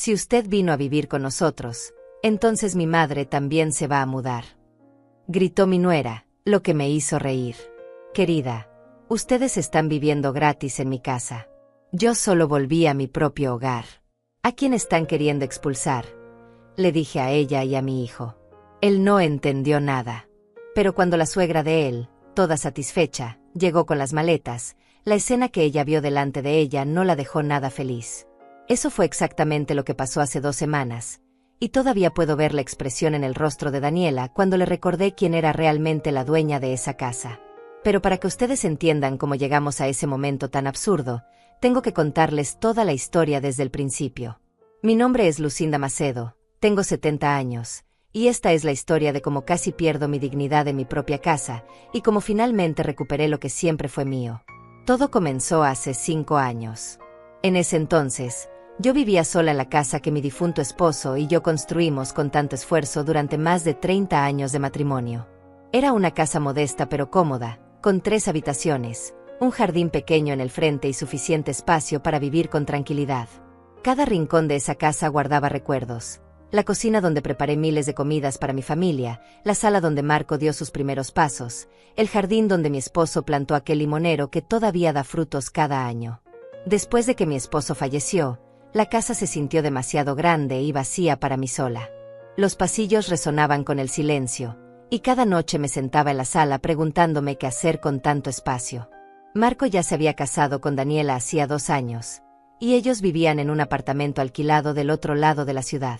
Si usted vino a vivir con nosotros, entonces mi madre también se va a mudar. Gritó mi nuera, lo que me hizo reír. Querida, ustedes están viviendo gratis en mi casa. Yo solo volví a mi propio hogar. ¿A quién están queriendo expulsar?, le dije a ella y a mi hijo. Él no entendió nada. Pero cuando la suegra de él, toda satisfecha, llegó con las maletas, la escena que ella vio delante de ella no la dejó nada feliz. Eso fue exactamente lo que pasó hace 2 semanas, y todavía puedo ver la expresión en el rostro de Daniela cuando le recordé quién era realmente la dueña de esa casa. Pero para que ustedes entiendan cómo llegamos a ese momento tan absurdo, tengo que contarles toda la historia desde el principio. Mi nombre es Lucinda Macedo, tengo 70 años, y esta es la historia de cómo casi pierdo mi dignidad en mi propia casa, y cómo finalmente recuperé lo que siempre fue mío. Todo comenzó hace 5 años. En ese entonces, yo vivía sola en la casa que mi difunto esposo y yo construimos con tanto esfuerzo durante más de 30 años de matrimonio. Era una casa modesta pero cómoda, con 3 habitaciones, un jardín pequeño en el frente y suficiente espacio para vivir con tranquilidad. Cada rincón de esa casa guardaba recuerdos. La cocina donde preparé miles de comidas para mi familia, la sala donde Marco dio sus primeros pasos, el jardín donde mi esposo plantó aquel limonero que todavía da frutos cada año. Después de que mi esposo falleció, la casa se sintió demasiado grande y vacía para mí sola. Los pasillos resonaban con el silencio, y cada noche me sentaba en la sala preguntándome qué hacer con tanto espacio. Marco ya se había casado con Daniela hacía 2 años, y ellos vivían en un apartamento alquilado del otro lado de la ciudad.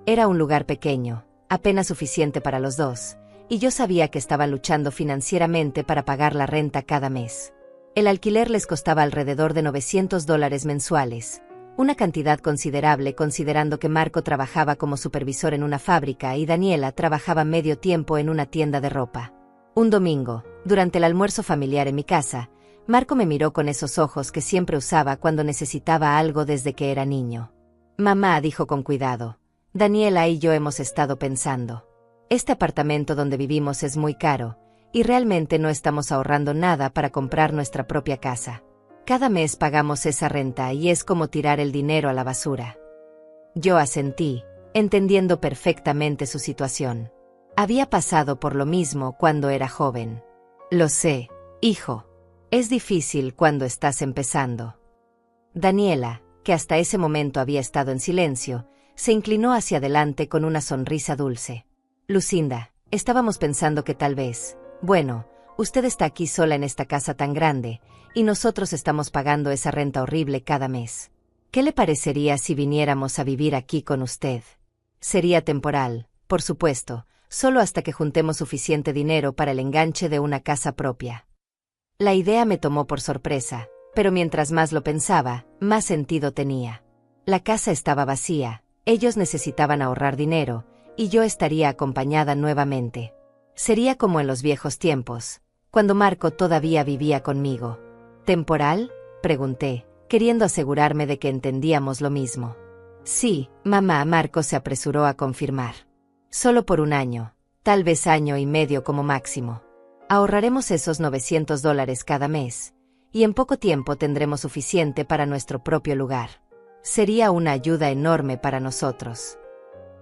Era un lugar pequeño, apenas suficiente para los dos, y yo sabía que estaban luchando financieramente para pagar la renta cada mes. El alquiler les costaba alrededor de $900 mensuales, una cantidad considerable considerando que Marco trabajaba como supervisor en una fábrica y Daniela trabajaba medio tiempo en una tienda de ropa. Un domingo, durante el almuerzo familiar en mi casa, Marco me miró con esos ojos que siempre usaba cuando necesitaba algo desde que era niño. Mamá, dijo con cuidado, Daniela y yo hemos estado pensando. Este apartamento donde vivimos es muy caro, y realmente no estamos ahorrando nada para comprar nuestra propia casa. Cada mes pagamos esa renta y es como tirar el dinero a la basura. Yo asentí, entendiendo perfectamente su situación. Había pasado por lo mismo cuando era joven. Lo sé, hijo. Es difícil cuando estás empezando. Daniela, que hasta ese momento había estado en silencio, se inclinó hacia adelante con una sonrisa dulce. Lucinda, estábamos pensando que tal vez, bueno, usted está aquí sola en esta casa tan grande, y nosotros estamos pagando esa renta horrible cada mes. ¿Qué le parecería si viniéramos a vivir aquí con usted? Sería temporal, por supuesto, solo hasta que juntemos suficiente dinero para el enganche de una casa propia. La idea me tomó por sorpresa, pero mientras más lo pensaba, más sentido tenía. La casa estaba vacía, ellos necesitaban ahorrar dinero, y yo estaría acompañada nuevamente. Sería como en los viejos tiempos, cuando Marco todavía vivía conmigo. ¿Temporal?, pregunté, queriendo asegurarme de que entendíamos lo mismo. Sí, mamá, Marco se apresuró a confirmar. Solo por 1 año, tal vez 1 año y medio como máximo. Ahorraremos esos $900 cada mes, y en poco tiempo tendremos suficiente para nuestro propio lugar. Sería una ayuda enorme para nosotros.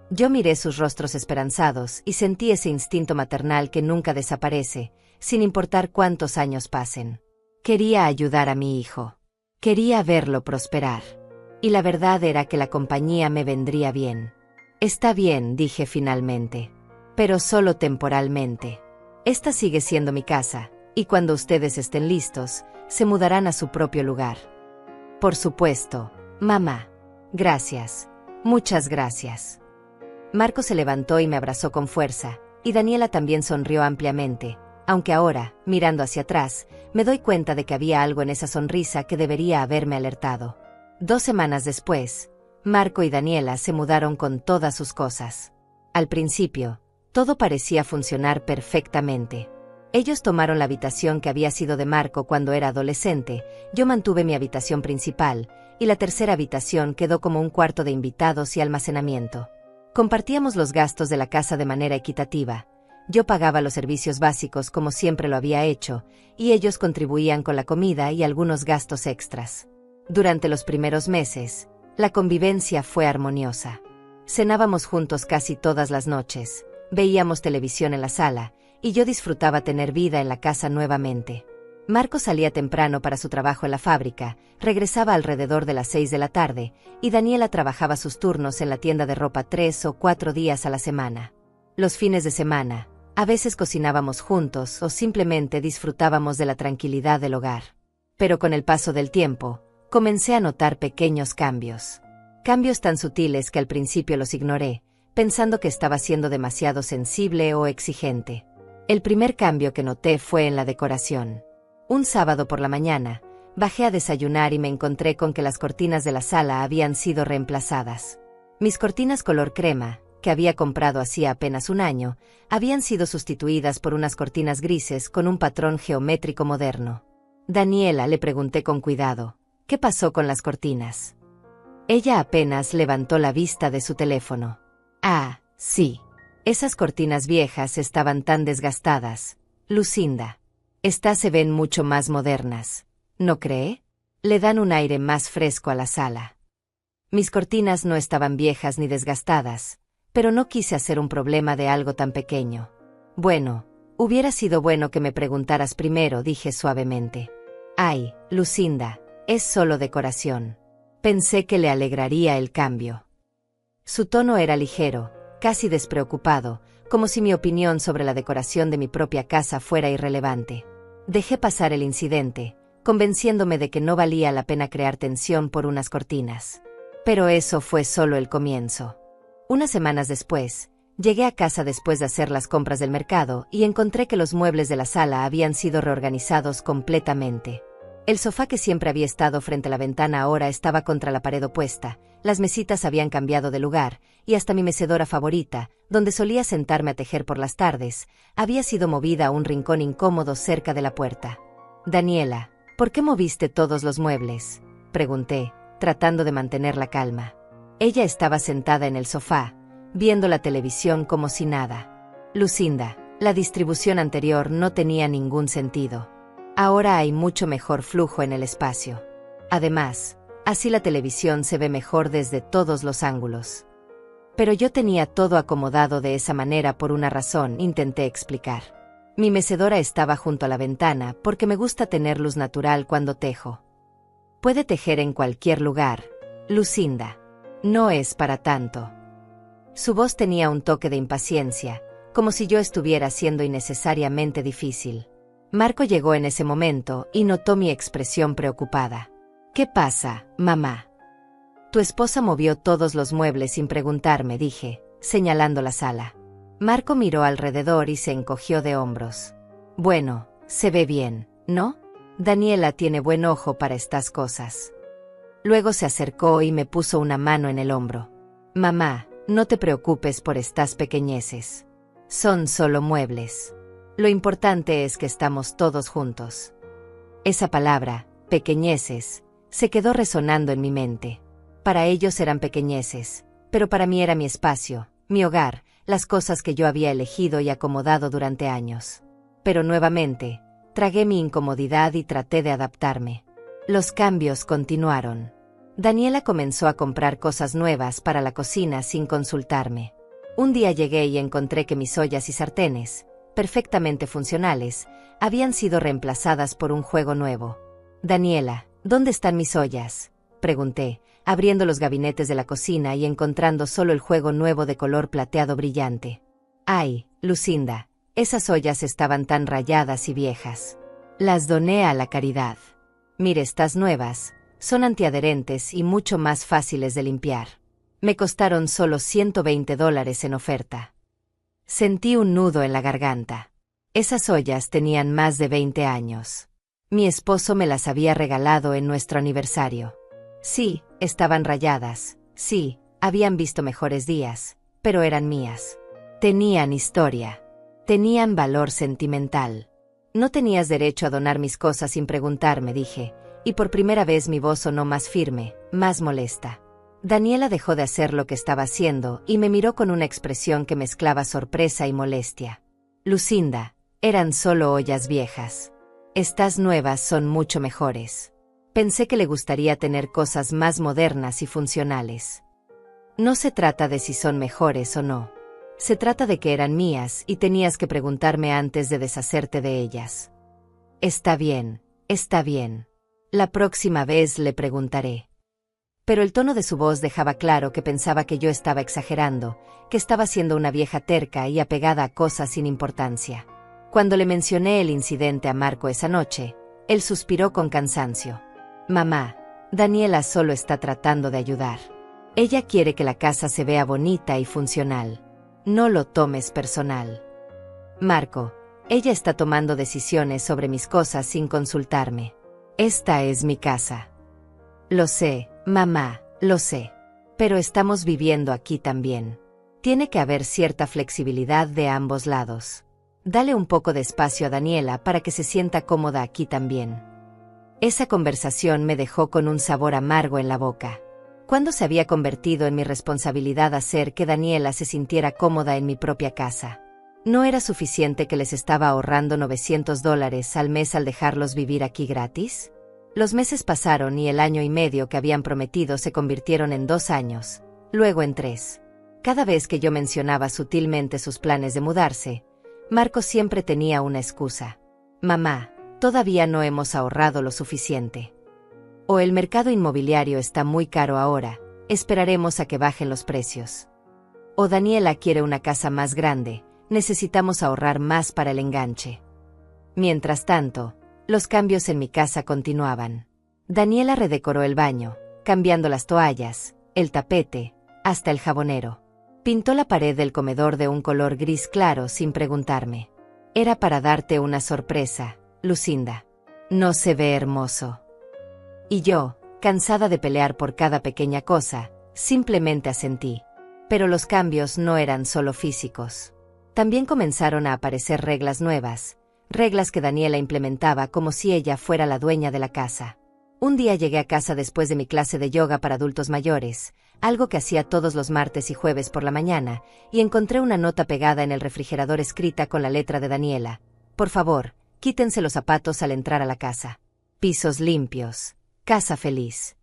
Yo miré sus rostros esperanzados y sentí ese instinto maternal que nunca desaparece, sin importar cuántos años pasen. Quería ayudar a mi hijo. Quería verlo prosperar. Y la verdad era que la compañía me vendría bien. Está bien, dije finalmente. Pero solo temporalmente. Esta sigue siendo mi casa, y cuando ustedes estén listos, se mudarán a su propio lugar. Por supuesto, mamá. Gracias. Muchas gracias. Marco se levantó y me abrazó con fuerza, y Daniela también sonrió ampliamente, aunque ahora, mirando hacia atrás, me doy cuenta de que había algo en esa sonrisa que debería haberme alertado. 2 semanas después, Marco y Daniela se mudaron con todas sus cosas. Al principio, todo parecía funcionar perfectamente. Ellos tomaron la habitación que había sido de Marco cuando era adolescente, yo mantuve mi habitación principal, y la tercera habitación quedó como un cuarto de invitados y almacenamiento. Compartíamos los gastos de la casa de manera equitativa. Yo pagaba los servicios básicos como siempre lo había hecho, y ellos contribuían con la comida y algunos gastos extras. Durante los primeros meses, La convivencia fue armoniosa. Cenábamos juntos casi todas las noches, veíamos televisión en la sala, y yo disfrutaba tener vida en la casa nuevamente. Marco salía temprano para su trabajo en la fábrica, regresaba alrededor de las 6 de la tarde, y Daniela trabajaba sus turnos en la tienda de ropa 3 o 4 días a la semana. Los fines de semana, a veces cocinábamos juntos o simplemente disfrutábamos de la tranquilidad del hogar. Pero con el paso del tiempo, comencé a notar pequeños cambios. Cambios tan sutiles que al principio los ignoré, pensando que estaba siendo demasiado sensible o exigente. El primer cambio que noté fue en la decoración. Un sábado por la mañana, bajé a desayunar y me encontré con que las cortinas de la sala habían sido reemplazadas. Mis cortinas color crema, que había comprado hacía apenas un año, habían sido sustituidas por unas cortinas grises con un patrón geométrico moderno. Daniela, le pregunté con cuidado, ¿qué pasó con las cortinas? Ella apenas levantó la vista de su teléfono. Ah, sí. Esas cortinas viejas estaban tan desgastadas. Lucinda. Estas se ven mucho más modernas, ¿no cree? Le dan un aire más fresco a la sala. Mis cortinas no estaban viejas ni desgastadas, pero no quise hacer un problema de algo tan pequeño. Bueno, hubiera sido bueno que me preguntaras primero, dije suavemente. Ay, Lucinda, es solo decoración. Pensé que le alegraría el cambio. Su tono era ligero, casi despreocupado, como si mi opinión sobre la decoración de mi propia casa fuera irrelevante. Dejé pasar el incidente, convenciéndome de que no valía la pena crear tensión por unas cortinas. Pero eso fue solo el comienzo. Unas semanas después, llegué a casa después de hacer las compras del mercado y encontré que los muebles de la sala habían sido reorganizados completamente. El sofá que siempre había estado frente a la ventana ahora estaba contra la pared opuesta, las mesitas habían cambiado de lugar, y hasta mi mecedora favorita, donde solía sentarme a tejer por las tardes, había sido movida a un rincón incómodo cerca de la puerta. Daniela, ¿por qué moviste todos los muebles?, pregunté, tratando de mantener la calma. Ella estaba sentada en el sofá, viendo la televisión como si nada. Lucinda, la distribución anterior no tenía ningún sentido. Ahora hay mucho mejor flujo en el espacio. Además, así la televisión se ve mejor desde todos los ángulos. Pero yo tenía todo acomodado de esa manera por una razón, intenté explicar. Mi mecedora estaba junto a la ventana porque me gusta tener luz natural cuando tejo. Puede tejer en cualquier lugar, Lucinda. No es para tanto. Su voz tenía un toque de impaciencia, como si yo estuviera siendo innecesariamente difícil. Marco llegó en ese momento y notó mi expresión preocupada. ¿Qué pasa, mamá? Tu esposa movió todos los muebles sin preguntarme, dije, señalando la sala. Marco miró alrededor y se encogió de hombros. Bueno, se ve bien, ¿no? Daniela tiene buen ojo para estas cosas. Luego se acercó y me puso una mano en el hombro. Mamá, no te preocupes por estas pequeñeces. Son solo muebles. Lo importante es que estamos todos juntos. Esa palabra, pequeñeces, se quedó resonando en mi mente. Para ellos eran pequeñeces, pero para mí era mi espacio, mi hogar, las cosas que yo había elegido y acomodado durante años. Pero nuevamente, tragué mi incomodidad y traté de adaptarme. Los cambios continuaron. Daniela comenzó a comprar cosas nuevas para la cocina sin consultarme. Un día llegué y encontré que mis ollas y sartenes, perfectamente funcionales, habían sido reemplazadas por un juego nuevo. Daniela, ¿dónde están mis ollas?, pregunté, abriendo los gabinetes de la cocina y encontrando solo el juego nuevo de color plateado brillante. Ay, Lucinda, esas ollas estaban tan rayadas y viejas. Las doné a la caridad. Mire, estas nuevas, son antiadherentes y mucho más fáciles de limpiar. Me costaron solo $120 en oferta. Sentí un nudo en la garganta. Esas ollas tenían más de 20 años. Mi esposo me las había regalado en nuestro aniversario. Sí, estaban rayadas, sí, habían visto mejores días, pero eran mías. Tenían historia. Tenían valor sentimental. No tenías derecho a donar mis cosas sin preguntarme, dije, y por primera vez mi voz sonó más firme, más molesta. Daniela dejó de hacer lo que estaba haciendo y me miró con una expresión que mezclaba sorpresa y molestia. Lucinda, eran solo ollas viejas. Estas nuevas son mucho mejores. Pensé que le gustaría tener cosas más modernas y funcionales. No se trata de si son mejores o no. Se trata de que eran mías y tenías que preguntarme antes de deshacerte de ellas. Está bien, está bien. La próxima vez le preguntaré. Pero el tono de su voz dejaba claro que pensaba que yo estaba exagerando, que estaba siendo una vieja terca y apegada a cosas sin importancia. Cuando le mencioné el incidente a Marco esa noche, él suspiró con cansancio. Mamá, Daniela solo está tratando de ayudar. Ella quiere que la casa se vea bonita y funcional. No lo tomes personal. Marco, ella está tomando decisiones sobre mis cosas sin consultarme. Esta es mi casa. Lo sé, mamá, lo sé. Pero estamos viviendo aquí también. Tiene que haber cierta flexibilidad de ambos lados. Dale un poco de espacio a Daniela para que se sienta cómoda aquí también. Esa conversación me dejó con un sabor amargo en la boca. ¿Cuándo se había convertido en mi responsabilidad hacer que Daniela se sintiera cómoda en mi propia casa? ¿No era suficiente que les estaba ahorrando $900 al mes al dejarlos vivir aquí gratis? Los meses pasaron y el año y medio que habían prometido se convirtieron en 2 años, luego en 3. Cada vez que yo mencionaba sutilmente sus planes de mudarse, Marco siempre tenía una excusa. Mamá, todavía no hemos ahorrado lo suficiente. O el mercado inmobiliario está muy caro ahora, esperaremos a que bajen los precios. O Daniela quiere una casa más grande, necesitamos ahorrar más para el enganche. Mientras tanto, los cambios en mi casa continuaban. Daniela redecoró el baño, cambiando las toallas, el tapete, hasta el jabonero. Pintó la pared del comedor de un color gris claro sin preguntarme. Era para darte una sorpresa, Lucinda. No se ve hermoso. Y yo, cansada de pelear por cada pequeña cosa, simplemente asentí. Pero los cambios no eran solo físicos. También comenzaron a aparecer reglas nuevas, reglas que Daniela implementaba como si ella fuera la dueña de la casa. Un día llegué a casa después de mi clase de yoga para adultos mayores, algo que hacía todos los martes y jueves por la mañana, y encontré una nota pegada en el refrigerador escrita con la letra de Daniela. Por favor, quítense los zapatos al entrar a la casa. Pisos limpios. Casa feliz.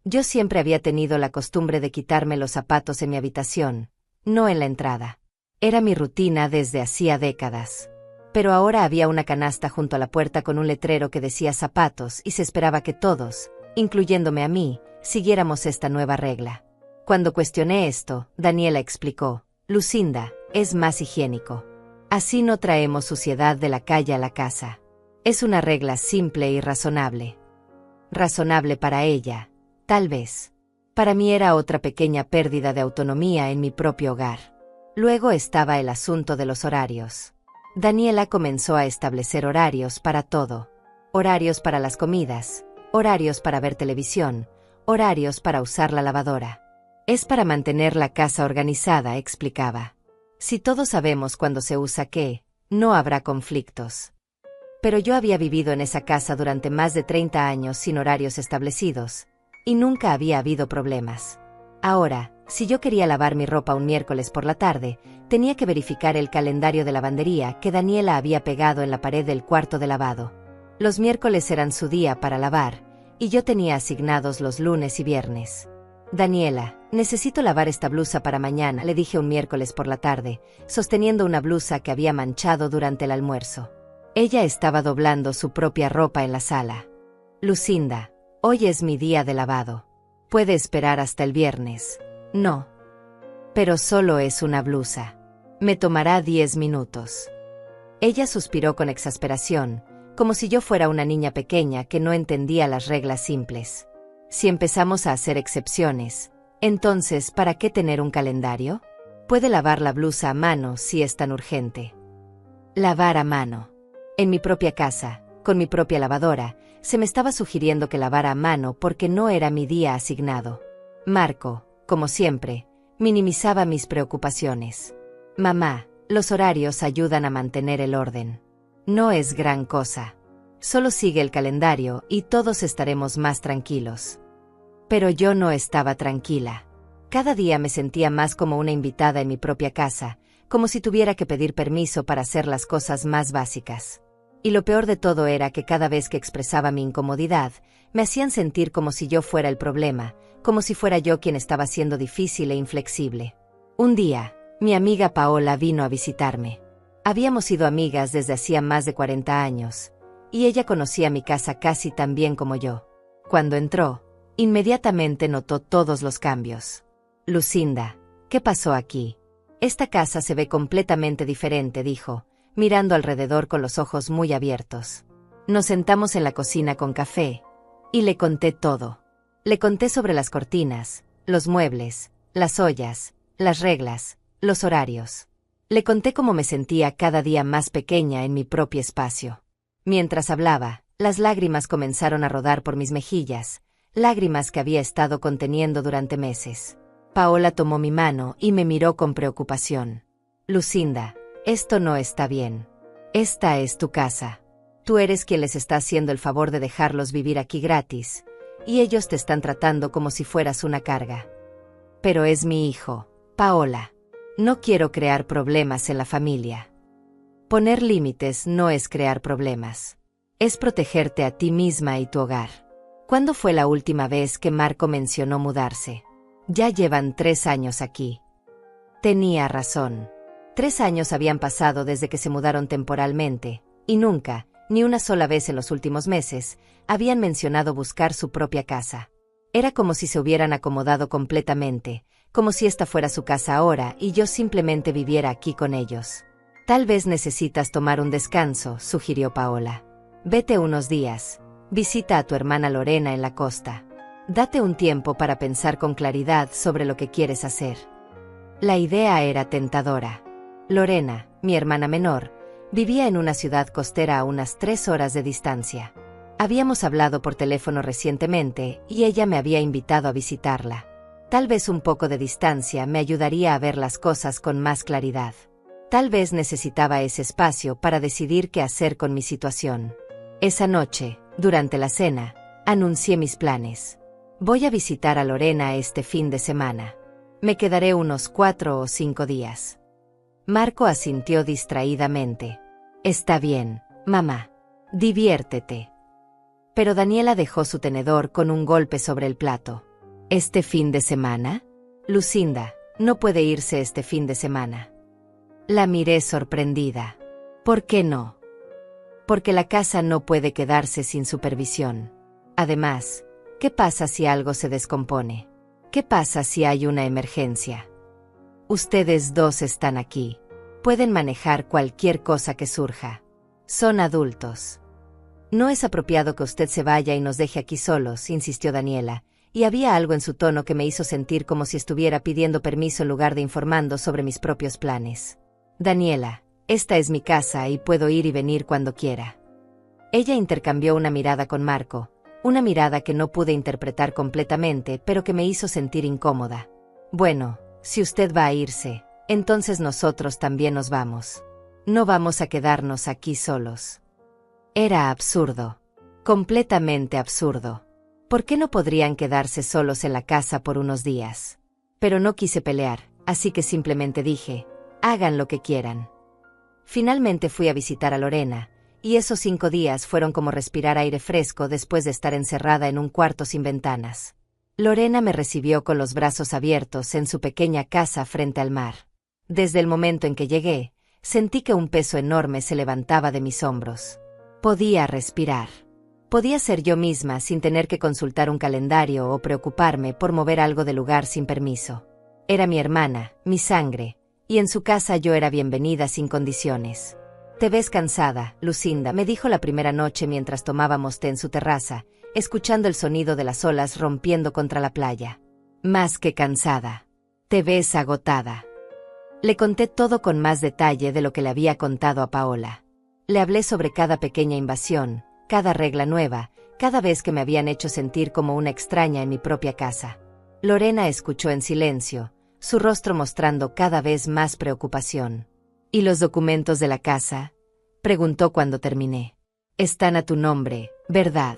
Yo siempre había tenido la costumbre de quitarme los zapatos en mi habitación, no en la entrada. Era mi rutina desde hacía décadas. Pero ahora había una canasta junto a la puerta con un letrero que decía zapatos y se esperaba que todos, incluyéndome a mí, siguiéramos esta nueva regla. Cuando cuestioné esto, Daniela explicó, Lucinda, es más higiénico. Así no traemos suciedad de la calle a la casa. Es una regla simple y razonable. Razonable para ella, tal vez. Para mí era otra pequeña pérdida de autonomía en mi propio hogar. Luego estaba el asunto de los horarios. Daniela comenzó a establecer horarios para todo. Horarios para las comidas, horarios para ver televisión, horarios para usar la lavadora. Es para mantener la casa organizada, explicaba. Si todos sabemos cuándo se usa qué, no habrá conflictos. Pero yo había vivido en esa casa durante más de 30 años sin horarios establecidos, y nunca había habido problemas. Ahora, si yo quería lavar mi ropa un miércoles por la tarde, tenía que verificar el calendario de lavandería que Daniela había pegado en la pared del cuarto de lavado. Los miércoles eran su día para lavar, y yo tenía asignados los lunes y viernes. Daniela, necesito lavar esta blusa para mañana, le dije un miércoles por la tarde, sosteniendo una blusa que había manchado durante el almuerzo. Ella estaba doblando su propia ropa en la sala. Lucinda, hoy es mi día de lavado. Puede esperar hasta el viernes. No. Pero solo es una blusa. Me tomará 10 minutos. Ella suspiró con exasperación, como si yo fuera una niña pequeña que no entendía las reglas simples. Si empezamos a hacer excepciones, entonces, ¿para qué tener un calendario? Puede lavar la blusa a mano si es tan urgente. Lavar a mano. En mi propia casa, con mi propia lavadora, se me estaba sugiriendo que lavara a mano porque no era mi día asignado. Marco, como siempre, minimizaba mis preocupaciones. Mamá, los horarios ayudan a mantener el orden. No es gran cosa. Solo sigue el calendario y todos estaremos más tranquilos. Pero yo no estaba tranquila. Cada día me sentía más como una invitada en mi propia casa, como si tuviera que pedir permiso para hacer las cosas más básicas. Y lo peor de todo era que cada vez que expresaba mi incomodidad, me hacían sentir como si yo fuera el problema, como si fuera yo quien estaba siendo difícil e inflexible. Un día, mi amiga Paola vino a visitarme. Habíamos sido amigas desde hacía más de 40 años, y ella conocía mi casa casi tan bien como yo. Cuando entró, inmediatamente notó todos los cambios. Lucinda, ¿qué pasó aquí? Esta casa se ve completamente diferente, dijo, mirando alrededor con los ojos muy abiertos. Nos sentamos en la cocina con café, y le conté todo. Le conté sobre las cortinas, los muebles, las ollas, las reglas, los horarios. Le conté cómo me sentía cada día más pequeña en mi propio espacio. Mientras hablaba, las lágrimas comenzaron a rodar por mis mejillas, lágrimas que había estado conteniendo durante meses. Paola tomó mi mano y me miró con preocupación. Lucinda, esto no está bien. Esta es tu casa. Tú eres quien les está haciendo el favor de dejarlos vivir aquí gratis, y ellos te están tratando como si fueras una carga. Pero es mi hijo, Paola. No quiero crear problemas en la familia. Poner límites no es crear problemas. Es protegerte a ti misma y tu hogar. ¿Cuándo fue la última vez que Marco mencionó mudarse? Ya llevan 3 años aquí. Tenía razón. 3 años habían pasado desde que se mudaron temporalmente, y nunca, ni una sola vez en los últimos meses, habían mencionado buscar su propia casa. Era como si se hubieran acomodado completamente, como si esta fuera su casa ahora y yo simplemente viviera aquí con ellos. Tal vez necesitas tomar un descanso, sugirió Paola. Vete unos días. Visita a tu hermana Lorena en la costa. Date un tiempo para pensar con claridad sobre lo que quieres hacer. La idea era tentadora. Lorena, mi hermana menor, vivía en una ciudad costera a unas 3 horas de distancia. Habíamos hablado por teléfono recientemente y ella me había invitado a visitarla. Tal vez un poco de distancia me ayudaría a ver las cosas con más claridad. Tal vez necesitaba ese espacio para decidir qué hacer con mi situación. Esa noche, durante la cena, anuncié mis planes. Voy a visitar a Lorena este fin de semana. Me quedaré unos 4 o 5 días. Marco asintió distraídamente. Está bien, mamá. Diviértete. Pero Daniela dejó su tenedor con un golpe sobre el plato. ¿Este fin de semana? Lucinda, no puede irse este fin de semana. La miré sorprendida. ¿Por qué no? Porque la casa no puede quedarse sin supervisión. Además, ¿qué pasa si algo se descompone? ¿Qué pasa si hay una emergencia? Ustedes dos están aquí. Pueden manejar cualquier cosa que surja. Son adultos. No es apropiado que usted se vaya y nos deje aquí solos, insistió Daniela, y había algo en su tono que me hizo sentir como si estuviera pidiendo permiso en lugar de informando sobre mis propios planes. Daniela, esta es mi casa y puedo ir y venir cuando quiera. Ella intercambió una mirada con Marco, una mirada que no pude interpretar completamente, pero que me hizo sentir incómoda. Bueno, si usted va a irse, entonces nosotros también nos vamos. No vamos a quedarnos aquí solos. Era absurdo. Completamente absurdo. ¿Por qué no podrían quedarse solos en la casa por unos días? Pero no quise pelear, así que simplemente dije, hagan lo que quieran. Finalmente fui a visitar a Lorena, y esos 5 días fueron como respirar aire fresco después de estar encerrada en un cuarto sin ventanas. Lorena me recibió con los brazos abiertos en su pequeña casa frente al mar. Desde el momento en que llegué, sentí que un peso enorme se levantaba de mis hombros. Podía respirar. Podía ser yo misma sin tener que consultar un calendario o preocuparme por mover algo del lugar sin permiso. Era mi hermana, mi sangre, y en su casa yo era bienvenida sin condiciones. Te ves cansada, Lucinda, me dijo la primera noche mientras tomábamos té en su terraza, escuchando el sonido de las olas rompiendo contra la playa. Más que cansada. Te ves agotada. Le conté todo con más detalle de lo que le había contado a Paola. Le hablé sobre cada pequeña invasión, cada regla nueva, cada vez que me habían hecho sentir como una extraña en mi propia casa. Lorena escuchó en silencio, su rostro mostrando cada vez más preocupación. ¿Y los documentos de la casa? Preguntó cuando terminé. Están a tu nombre, ¿verdad?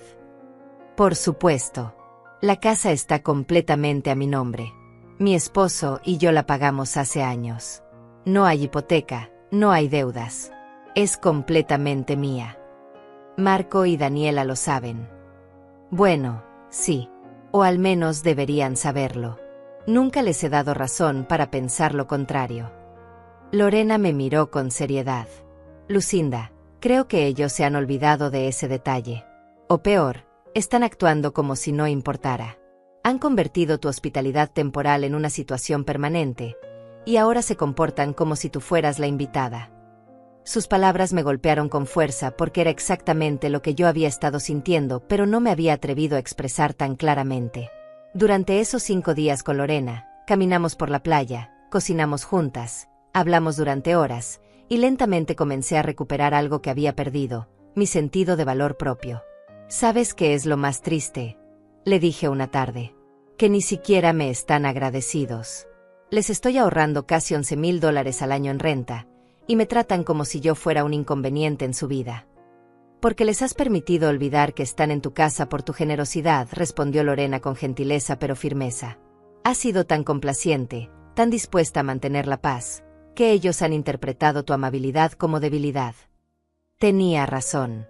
Por supuesto. La casa está completamente a mi nombre. Mi esposo y yo la pagamos hace años. No hay hipoteca, no hay deudas. Es completamente mía. Marco y Daniela lo saben. Bueno, sí. O al menos deberían saberlo. Nunca les he dado razón para pensar lo contrario. Lorena me miró con seriedad. Lucinda, creo que ellos se han olvidado de ese detalle. O peor, están actuando como si no importara. Han convertido tu hospitalidad temporal en una situación permanente, y ahora se comportan como si tú fueras la invitada. Sus palabras me golpearon con fuerza porque era exactamente lo que yo había estado sintiendo, pero no me había atrevido a expresar tan claramente. Durante esos 5 días con Lorena, caminamos por la playa, cocinamos juntas, hablamos durante horas, y lentamente comencé a recuperar algo que había perdido, mi sentido de valor propio. ¿Sabes qué es lo más triste?, le dije una tarde. Que ni siquiera me están agradecidos. Les estoy ahorrando casi $11,000 al año en renta, y me tratan como si yo fuera un inconveniente en su vida. Porque les has permitido olvidar que están en tu casa por tu generosidad, respondió Lorena con gentileza pero firmeza. Has sido tan complaciente, tan dispuesta a mantener la paz, que ellos han interpretado tu amabilidad como debilidad. Tenía razón.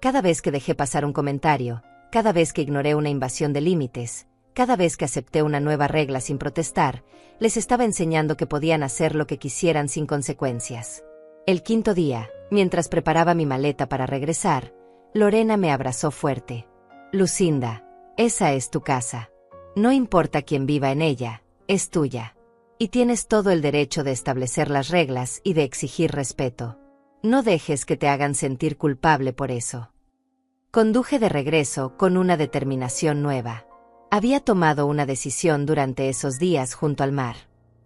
Cada vez que dejé pasar un comentario, cada vez que ignoré una invasión de límites, cada vez que acepté una nueva regla sin protestar, les estaba enseñando que podían hacer lo que quisieran sin consecuencias. El 5.º día, mientras preparaba mi maleta para regresar, Lorena me abrazó fuerte. Lucinda, esa es tu casa. No importa quién viva en ella, es tuya. Y tienes todo el derecho de establecer las reglas y de exigir respeto. No dejes que te hagan sentir culpable por eso. Conduje de regreso con una determinación nueva. Había tomado una decisión durante esos días junto al mar.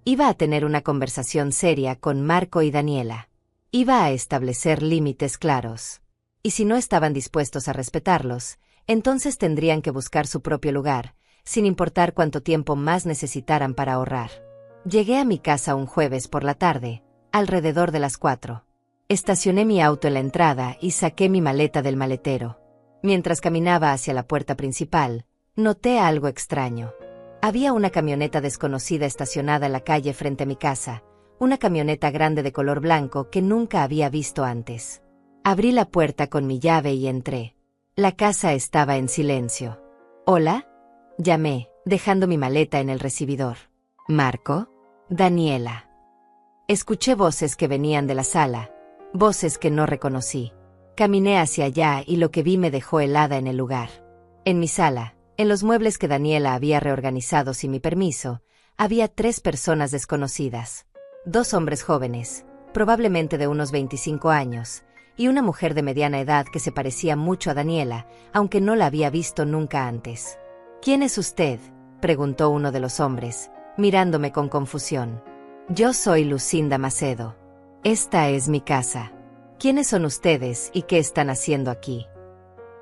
Iba a tener una conversación seria con Marco y Daniela. Iba a establecer límites claros. Y si no estaban dispuestos a respetarlos, entonces tendrían que buscar su propio lugar, sin importar cuánto tiempo más necesitaran para ahorrar. Llegué a mi casa un jueves por la tarde, alrededor de las 4. Estacioné mi auto en la entrada y saqué mi maleta del maletero. Mientras caminaba hacia la puerta principal, noté algo extraño. Había una camioneta desconocida estacionada en la calle frente a mi casa, una camioneta grande de color blanco que nunca había visto antes. Abrí la puerta con mi llave y entré. La casa estaba en silencio. ¿Hola?, llamé, dejando mi maleta en el recibidor. ¿Marco? Daniela. Escuché voces que venían de la sala, voces que no reconocí. Caminé hacia allá y lo que vi me dejó helada en el lugar. En mi sala, en los muebles que Daniela había reorganizado sin mi permiso, había 3 personas desconocidas. 2 hombres jóvenes, probablemente de unos 25 años, y una mujer de mediana edad que se parecía mucho a Daniela, aunque no la había visto nunca antes. ¿Quién es usted?, preguntó uno de los hombres, mirándome con confusión. Yo soy Lucinda Macedo. Esta es mi casa. ¿Quiénes son ustedes y qué están haciendo aquí?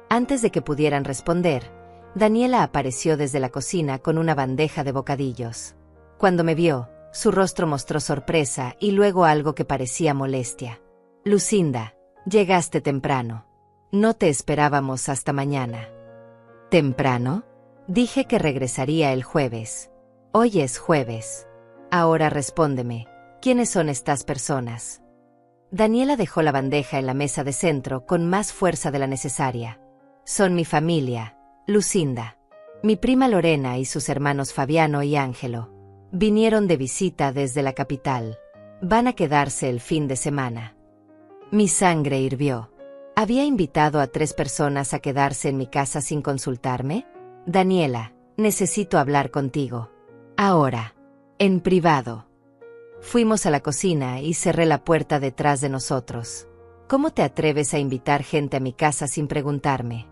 Antes de que pudieran responder, Daniela apareció desde la cocina con una bandeja de bocadillos. Cuando me vio, su rostro mostró sorpresa y luego algo que parecía molestia. Lucinda, llegaste temprano. No te esperábamos hasta mañana. ¿Temprano? Dije que regresaría el jueves. Hoy es jueves. Ahora respóndeme, ¿quiénes son estas personas? Daniela dejó la bandeja en la mesa de centro con más fuerza de la necesaria. Son mi familia, Lucinda. Mi prima Lorena y sus hermanos Fabiano y Ángelo. Vinieron de visita desde la capital. Van a quedarse el fin de semana. Mi sangre hirvió. ¿Había invitado a 3 personas a quedarse en mi casa sin consultarme? Daniela, necesito hablar contigo. Ahora. En privado. Fuimos a la cocina y cerré la puerta detrás de nosotros. ¿Cómo te atreves a invitar gente a mi casa sin preguntarme?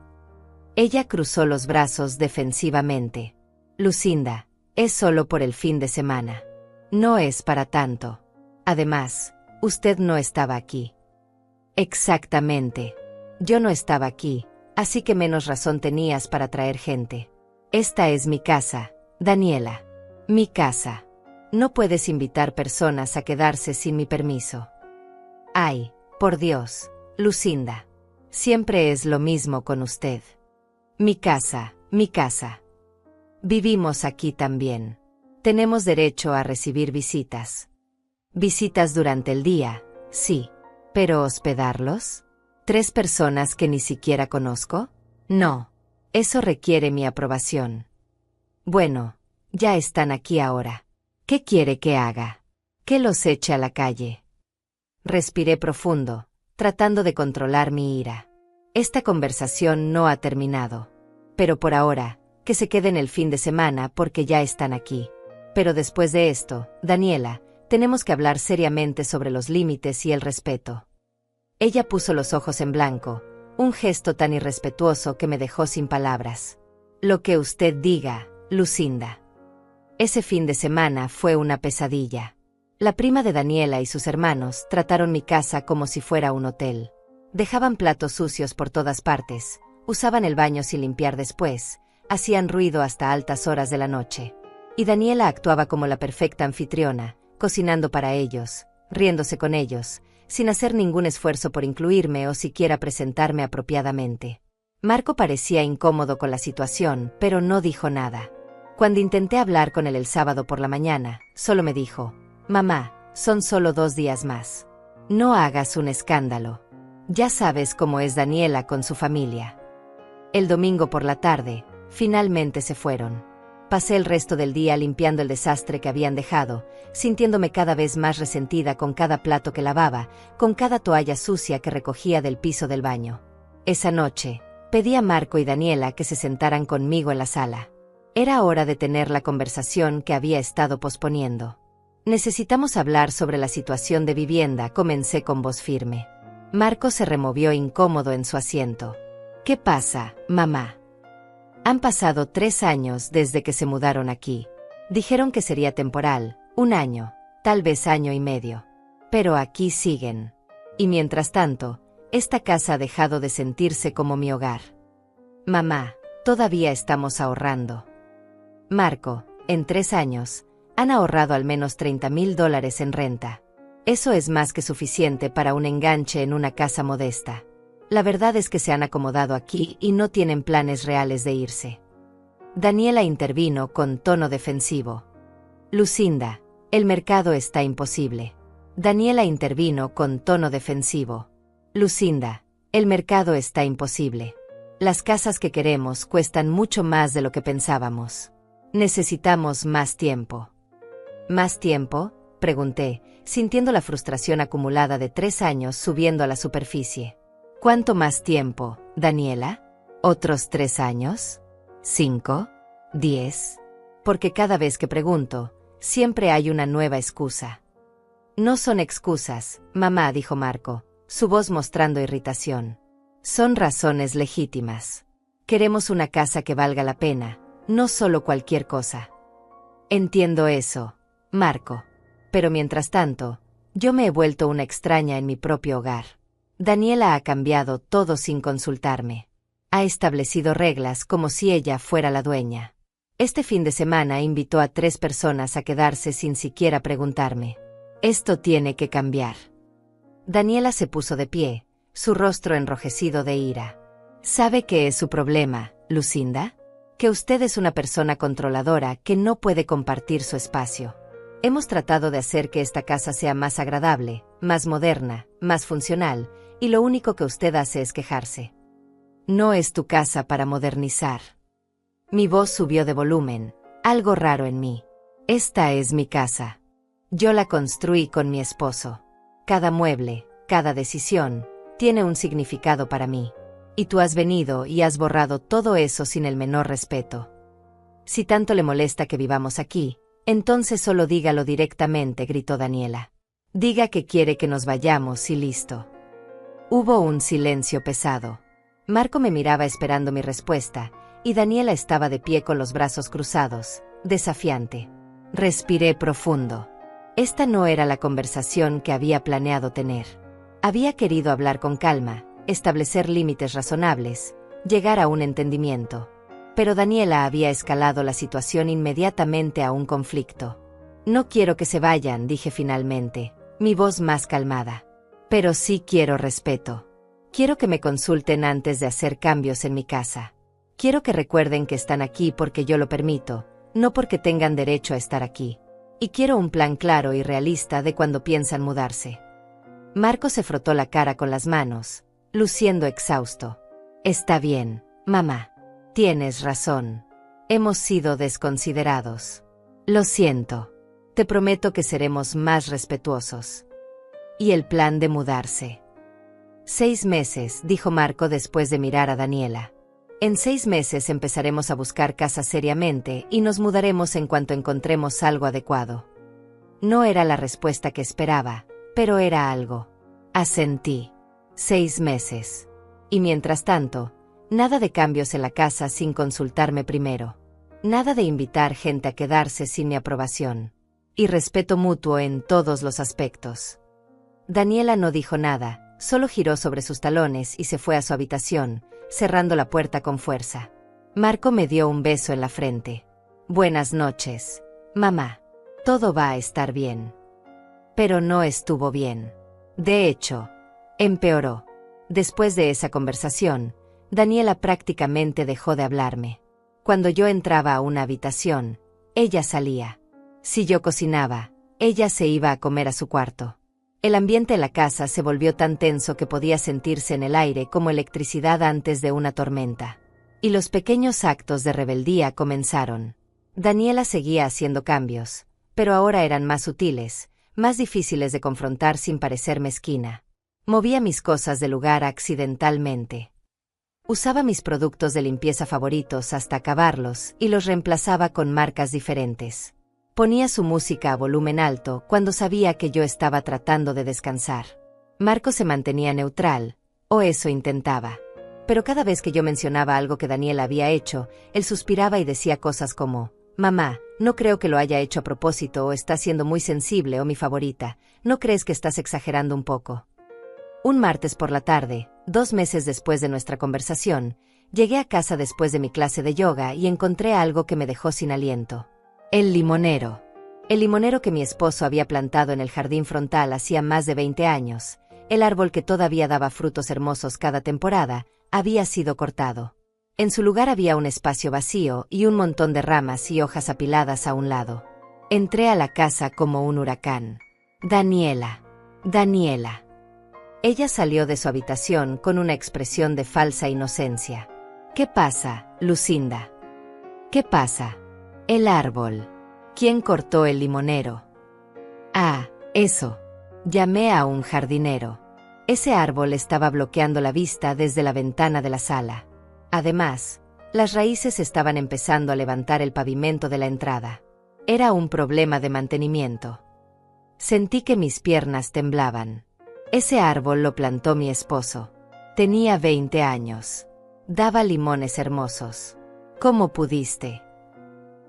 Ella cruzó los brazos defensivamente. Lucinda, es solo por el fin de semana. No es para tanto. Además, usted no estaba aquí. Exactamente. Yo no estaba aquí, así que menos razón tenías para traer gente. Esta es mi casa, Daniela. Mi casa. No puedes invitar personas a quedarse sin mi permiso. Ay, por Dios, Lucinda. Siempre es lo mismo con usted. Mi casa, mi casa. Vivimos aquí también. Tenemos derecho a recibir visitas. Visitas durante el día, sí. ¿Pero hospedarlos? ¿3 personas que ni siquiera conozco? No. Eso requiere mi aprobación. Bueno, ya están aquí ahora. ¿Qué quiere que haga? ¿Que los eche a la calle? Respiré profundo, tratando de controlar mi ira. Esta conversación no ha terminado. Pero por ahora, que se queden el fin de semana porque ya están aquí. Pero después de esto, Daniela, tenemos que hablar seriamente sobre los límites y el respeto. Ella puso los ojos en blanco, un gesto tan irrespetuoso que me dejó sin palabras. Lo que usted diga, Lucinda. Ese fin de semana fue una pesadilla. La prima de Daniela y sus hermanos trataron mi casa como si fuera un hotel. Dejaban platos sucios por todas partes, usaban el baño sin limpiar después, hacían ruido hasta altas horas de la noche. Y Daniela actuaba como la perfecta anfitriona, cocinando para ellos, riéndose con ellos, sin hacer ningún esfuerzo por incluirme o siquiera presentarme apropiadamente. Marco parecía incómodo con la situación, pero no dijo nada. Cuando intenté hablar con él el sábado por la mañana, solo me dijo: «Mamá, son solo 2 días más. No hagas un escándalo. Ya sabes cómo es Daniela con su familia». El domingo por la tarde, finalmente se fueron. Pasé el resto del día limpiando el desastre que habían dejado, sintiéndome cada vez más resentida con cada plato que lavaba, con cada toalla sucia que recogía del piso del baño. Esa noche, pedí a Marco y Daniela que se sentaran conmigo en la sala. Era hora de tener la conversación que había estado posponiendo. «Necesitamos hablar sobre la situación de vivienda», comencé con voz firme. Marco se removió incómodo en su asiento. «¿Qué pasa, mamá?» Han pasado 3 años desde que se mudaron aquí. Dijeron que sería temporal, 1 año, tal vez año y medio. Pero aquí siguen. Y mientras tanto, esta casa ha dejado de sentirse como mi hogar. Mamá, todavía estamos ahorrando. Marco, en 3 años, han ahorrado al menos $30,000 en renta. Eso es más que suficiente para un enganche en una casa modesta. La verdad es que se han acomodado aquí y no tienen planes reales de irse. Daniela intervino con tono defensivo. Lucinda, el mercado está imposible. Daniela intervino con tono defensivo. Lucinda, el mercado está imposible. Las casas que queremos cuestan mucho más de lo que pensábamos. Necesitamos más tiempo. ¿Más tiempo?, pregunté, sintiendo la frustración acumulada de 3 años subiendo a la superficie. ¿Cuánto más tiempo, Daniela? ¿Otros 3 años? ¿5? ¿10? Porque cada vez que pregunto, siempre hay una nueva excusa. No son excusas, mamá, dijo Marco, su voz mostrando irritación. Son razones legítimas. Queremos una casa que valga la pena, no solo cualquier cosa. Entiendo eso, Marco. Pero mientras tanto, yo me he vuelto una extraña en mi propio hogar. Daniela ha cambiado todo sin consultarme. Ha establecido reglas como si ella fuera la dueña. Este fin de semana invitó a 3 personas a quedarse sin siquiera preguntarme. Esto tiene que cambiar. Daniela se puso de pie, su rostro enrojecido de ira. ¿Sabe qué es su problema, Lucinda? Que usted es una persona controladora que no puede compartir su espacio. Hemos tratado de hacer que esta casa sea más agradable, más moderna, más funcional, y lo único que usted hace es quejarse. No es tu casa para modernizar. Mi voz subió de volumen, algo raro en mí. Esta es mi casa. Yo la construí con mi esposo. Cada mueble, cada decisión, tiene un significado para mí. Y tú has venido y has borrado todo eso sin el menor respeto. Si tanto le molesta que vivamos aquí, entonces solo dígalo directamente, gritó Daniela. Diga que quiere que nos vayamos y listo. Hubo un silencio pesado. Marco me miraba esperando mi respuesta, y Daniela estaba de pie con los brazos cruzados, desafiante. Respiré profundo. Esta no era la conversación que había planeado tener. Había querido hablar con calma, establecer límites razonables, llegar a un entendimiento. Pero Daniela había escalado la situación inmediatamente a un conflicto. No quiero que se vayan, dije finalmente, mi voz más calmada. Pero sí quiero respeto. Quiero que me consulten antes de hacer cambios en mi casa. Quiero que recuerden que están aquí porque yo lo permito, no porque tengan derecho a estar aquí. Y quiero un plan claro y realista de cuando piensan mudarse. Marco se frotó la cara con las manos, luciendo exhausto. Está bien, mamá. Tienes razón. Hemos sido desconsiderados. Lo siento. Te prometo que seremos más respetuosos. ¿Y el plan de mudarse? 6 meses, dijo Marco después de mirar a Daniela. En 6 meses empezaremos a buscar casa seriamente y nos mudaremos en cuanto encontremos algo adecuado. No era la respuesta que esperaba, pero era algo. Asentí. 6 meses. Y mientras tanto, nada de cambios en la casa sin consultarme primero. Nada de invitar gente a quedarse sin mi aprobación. Y respeto mutuo en todos los aspectos. Daniela no dijo nada, solo giró sobre sus talones y se fue a su habitación, cerrando la puerta con fuerza. Marco me dio un beso en la frente. Buenas noches, mamá. Todo va a estar bien. Pero no estuvo bien. De hecho, empeoró. Después de esa conversación, Daniela prácticamente dejó de hablarme. Cuando yo entraba a una habitación, ella salía. Si yo cocinaba, ella se iba a comer a su cuarto. El ambiente en la casa se volvió tan tenso que podía sentirse en el aire como electricidad antes de una tormenta. Y los pequeños actos de rebeldía comenzaron. Daniela seguía haciendo cambios, pero ahora eran más sutiles, más difíciles de confrontar sin parecer mezquina. Movía mis cosas del lugar accidentalmente. Usaba mis productos de limpieza favoritos hasta acabarlos y los reemplazaba con marcas diferentes. Ponía su música a volumen alto cuando sabía que yo estaba tratando de descansar. Marco se mantenía neutral, o eso intentaba. Pero cada vez que yo mencionaba algo que Daniela había hecho, él suspiraba y decía cosas como: «Mamá, no creo que lo haya hecho a propósito o está siendo muy sensible o mi favorita, ¿no crees que estás exagerando un poco?». Un martes por la tarde, 2 meses después de nuestra conversación, llegué a casa después de mi clase de yoga y encontré algo que me dejó sin aliento. El limonero. El limonero que mi esposo había plantado en el jardín frontal hacía más de 20 años, el árbol que todavía daba frutos hermosos cada temporada, había sido cortado. En su lugar había un espacio vacío y un montón de ramas y hojas apiladas a un lado. Entré a la casa como un huracán. Daniela. Daniela. Ella salió de su habitación con una expresión de falsa inocencia. ¿Qué pasa, Lucinda? ¿Qué pasa? El árbol. ¿Quién cortó el limonero? Ah, eso. Llamé a un jardinero. Ese árbol estaba bloqueando la vista desde la ventana de la sala. Además, las raíces estaban empezando a levantar el pavimento de la entrada. Era un problema de mantenimiento. Sentí que mis piernas temblaban. Ese árbol lo plantó mi esposo. Tenía 20 años. Daba limones hermosos. ¿Cómo pudiste?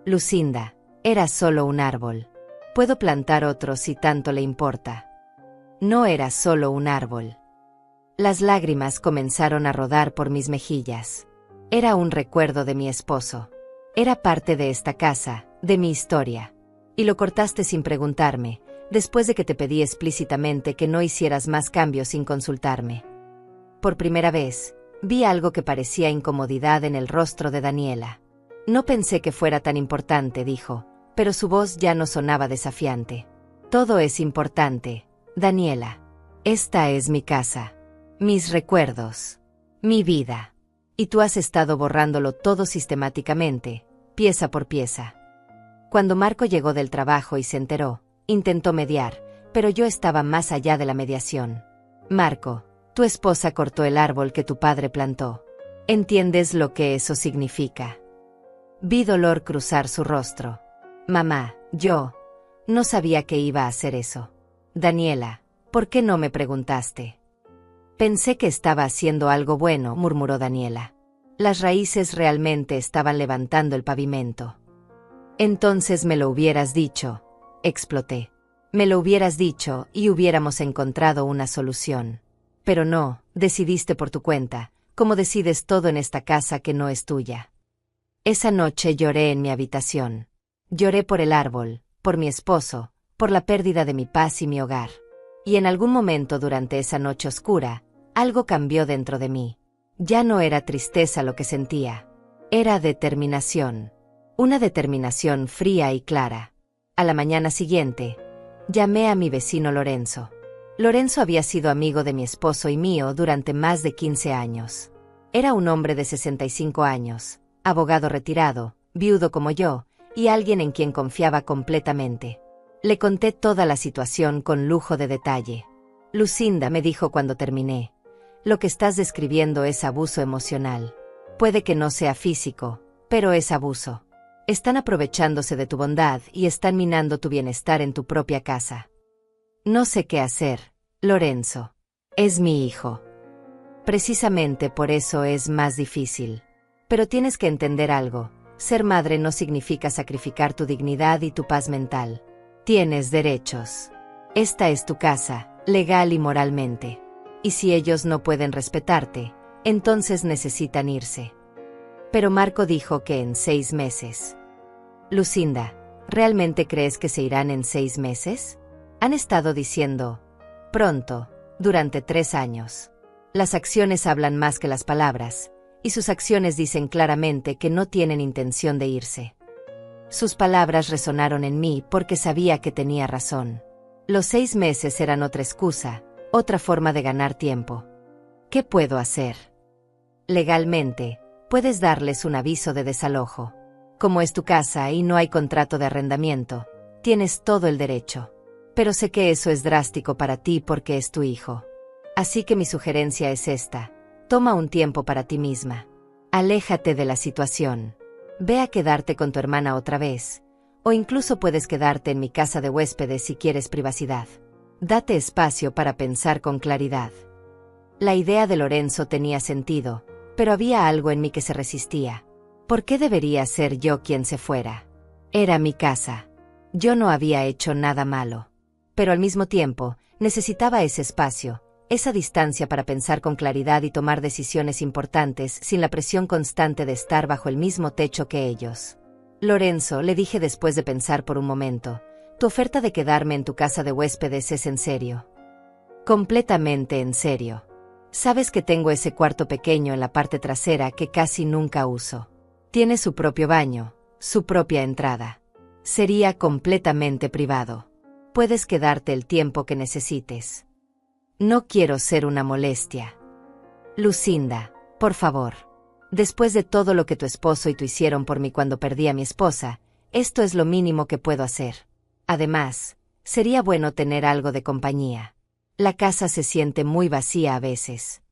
Lucinda, era solo un árbol. Puedo plantar otro si tanto le importa. No era solo un árbol. Las lágrimas comenzaron a rodar por mis mejillas. Era un recuerdo de mi esposo. Era parte de esta casa, de mi historia. Y lo cortaste sin preguntarme, después de que te pedí explícitamente que no hicieras más cambios sin consultarme. Por primera vez, vi algo que parecía incomodidad en el rostro de Daniela. No pensé que fuera tan importante, dijo, pero su voz ya no sonaba desafiante. Todo es importante, Daniela. Esta es mi casa. Mis recuerdos. Mi vida. Y tú has estado borrándolo todo sistemáticamente, pieza por pieza. Cuando Marco llegó del trabajo y se enteró, intentó mediar, pero yo estaba más allá de la mediación. Marco, tu esposa cortó el árbol que tu padre plantó. ¿Entiendes lo que eso significa? Vi dolor cruzar su rostro. Mamá, yo no sabía que iba a hacer eso. Daniela, ¿por qué no me preguntaste? Pensé que estaba haciendo algo bueno, murmuró Daniela. Las raíces realmente estaban levantando el pavimento. Entonces me lo hubieras dicho, exploté. Me lo hubieras dicho y hubiéramos encontrado una solución. Pero no, decidiste por tu cuenta, como decides todo en esta casa que no es tuya. Esa noche lloré en mi habitación. Lloré por el árbol, por mi esposo, por la pérdida de mi paz y mi hogar. Y en algún momento durante esa noche oscura, algo cambió dentro de mí. Ya no era tristeza lo que sentía. Era determinación. Una determinación fría y clara. A la mañana siguiente, llamé a mi vecino Lorenzo. Lorenzo había sido amigo de mi esposo y mío durante más de 15 años. Era un hombre de 65 años, abogado retirado, viudo como yo, y alguien en quien confiaba completamente. Le conté toda la situación con lujo de detalle. Lucinda, me dijo cuando terminé, lo que estás describiendo es abuso emocional. Puede que no sea físico, pero es abuso. Están aprovechándose de tu bondad y están minando tu bienestar en tu propia casa. No sé qué hacer, Lorenzo. Es mi hijo. Precisamente por eso es más difícil. Pero tienes que entender algo. Ser madre no significa sacrificar tu dignidad y tu paz mental. Tienes derechos. Esta es tu casa, legal y moralmente. Y si ellos no pueden respetarte, entonces necesitan irse. Pero Marco dijo que en 6 meses. Lucinda, ¿realmente crees que se irán en 6 meses? Han estado diciendo, pronto, durante 3 años. Las acciones hablan más que las palabras, y sus acciones dicen claramente que no tienen intención de irse. Sus palabras resonaron en mí porque sabía que tenía razón. Los 6 meses eran otra excusa, otra forma de ganar tiempo. ¿Qué puedo hacer? Legalmente, puedes darles un aviso de desalojo. Como es tu casa y no hay contrato de arrendamiento, tienes todo el derecho. Pero sé que eso es drástico para ti porque es tu hijo. Así que mi sugerencia es esta. Toma un tiempo para ti misma. Aléjate de la situación. Ve a quedarte con tu hermana otra vez. O incluso puedes quedarte en mi casa de huéspedes si quieres privacidad. Date espacio para pensar con claridad. La idea de Lorenzo tenía sentido, pero había algo en mí que se resistía. ¿Por qué debería ser yo quien se fuera? Era mi casa. Yo no había hecho nada malo. Pero al mismo tiempo, necesitaba ese espacio, esa distancia para pensar con claridad y tomar decisiones importantes sin la presión constante de estar bajo el mismo techo que ellos. Lorenzo, le dije después de pensar por un momento, tu oferta de quedarme en tu casa de huéspedes es en serio. Completamente en serio. Sabes que tengo ese cuarto pequeño en la parte trasera que casi nunca uso. Tiene su propio baño, su propia entrada. Sería completamente privado. Puedes quedarte el tiempo que necesites. No quiero ser una molestia. Lucinda, por favor. Después de todo lo que tu esposo y tú hicieron por mí cuando perdí a mi esposa, esto es lo mínimo que puedo hacer. Además, sería bueno tener algo de compañía. La casa se siente muy vacía a veces.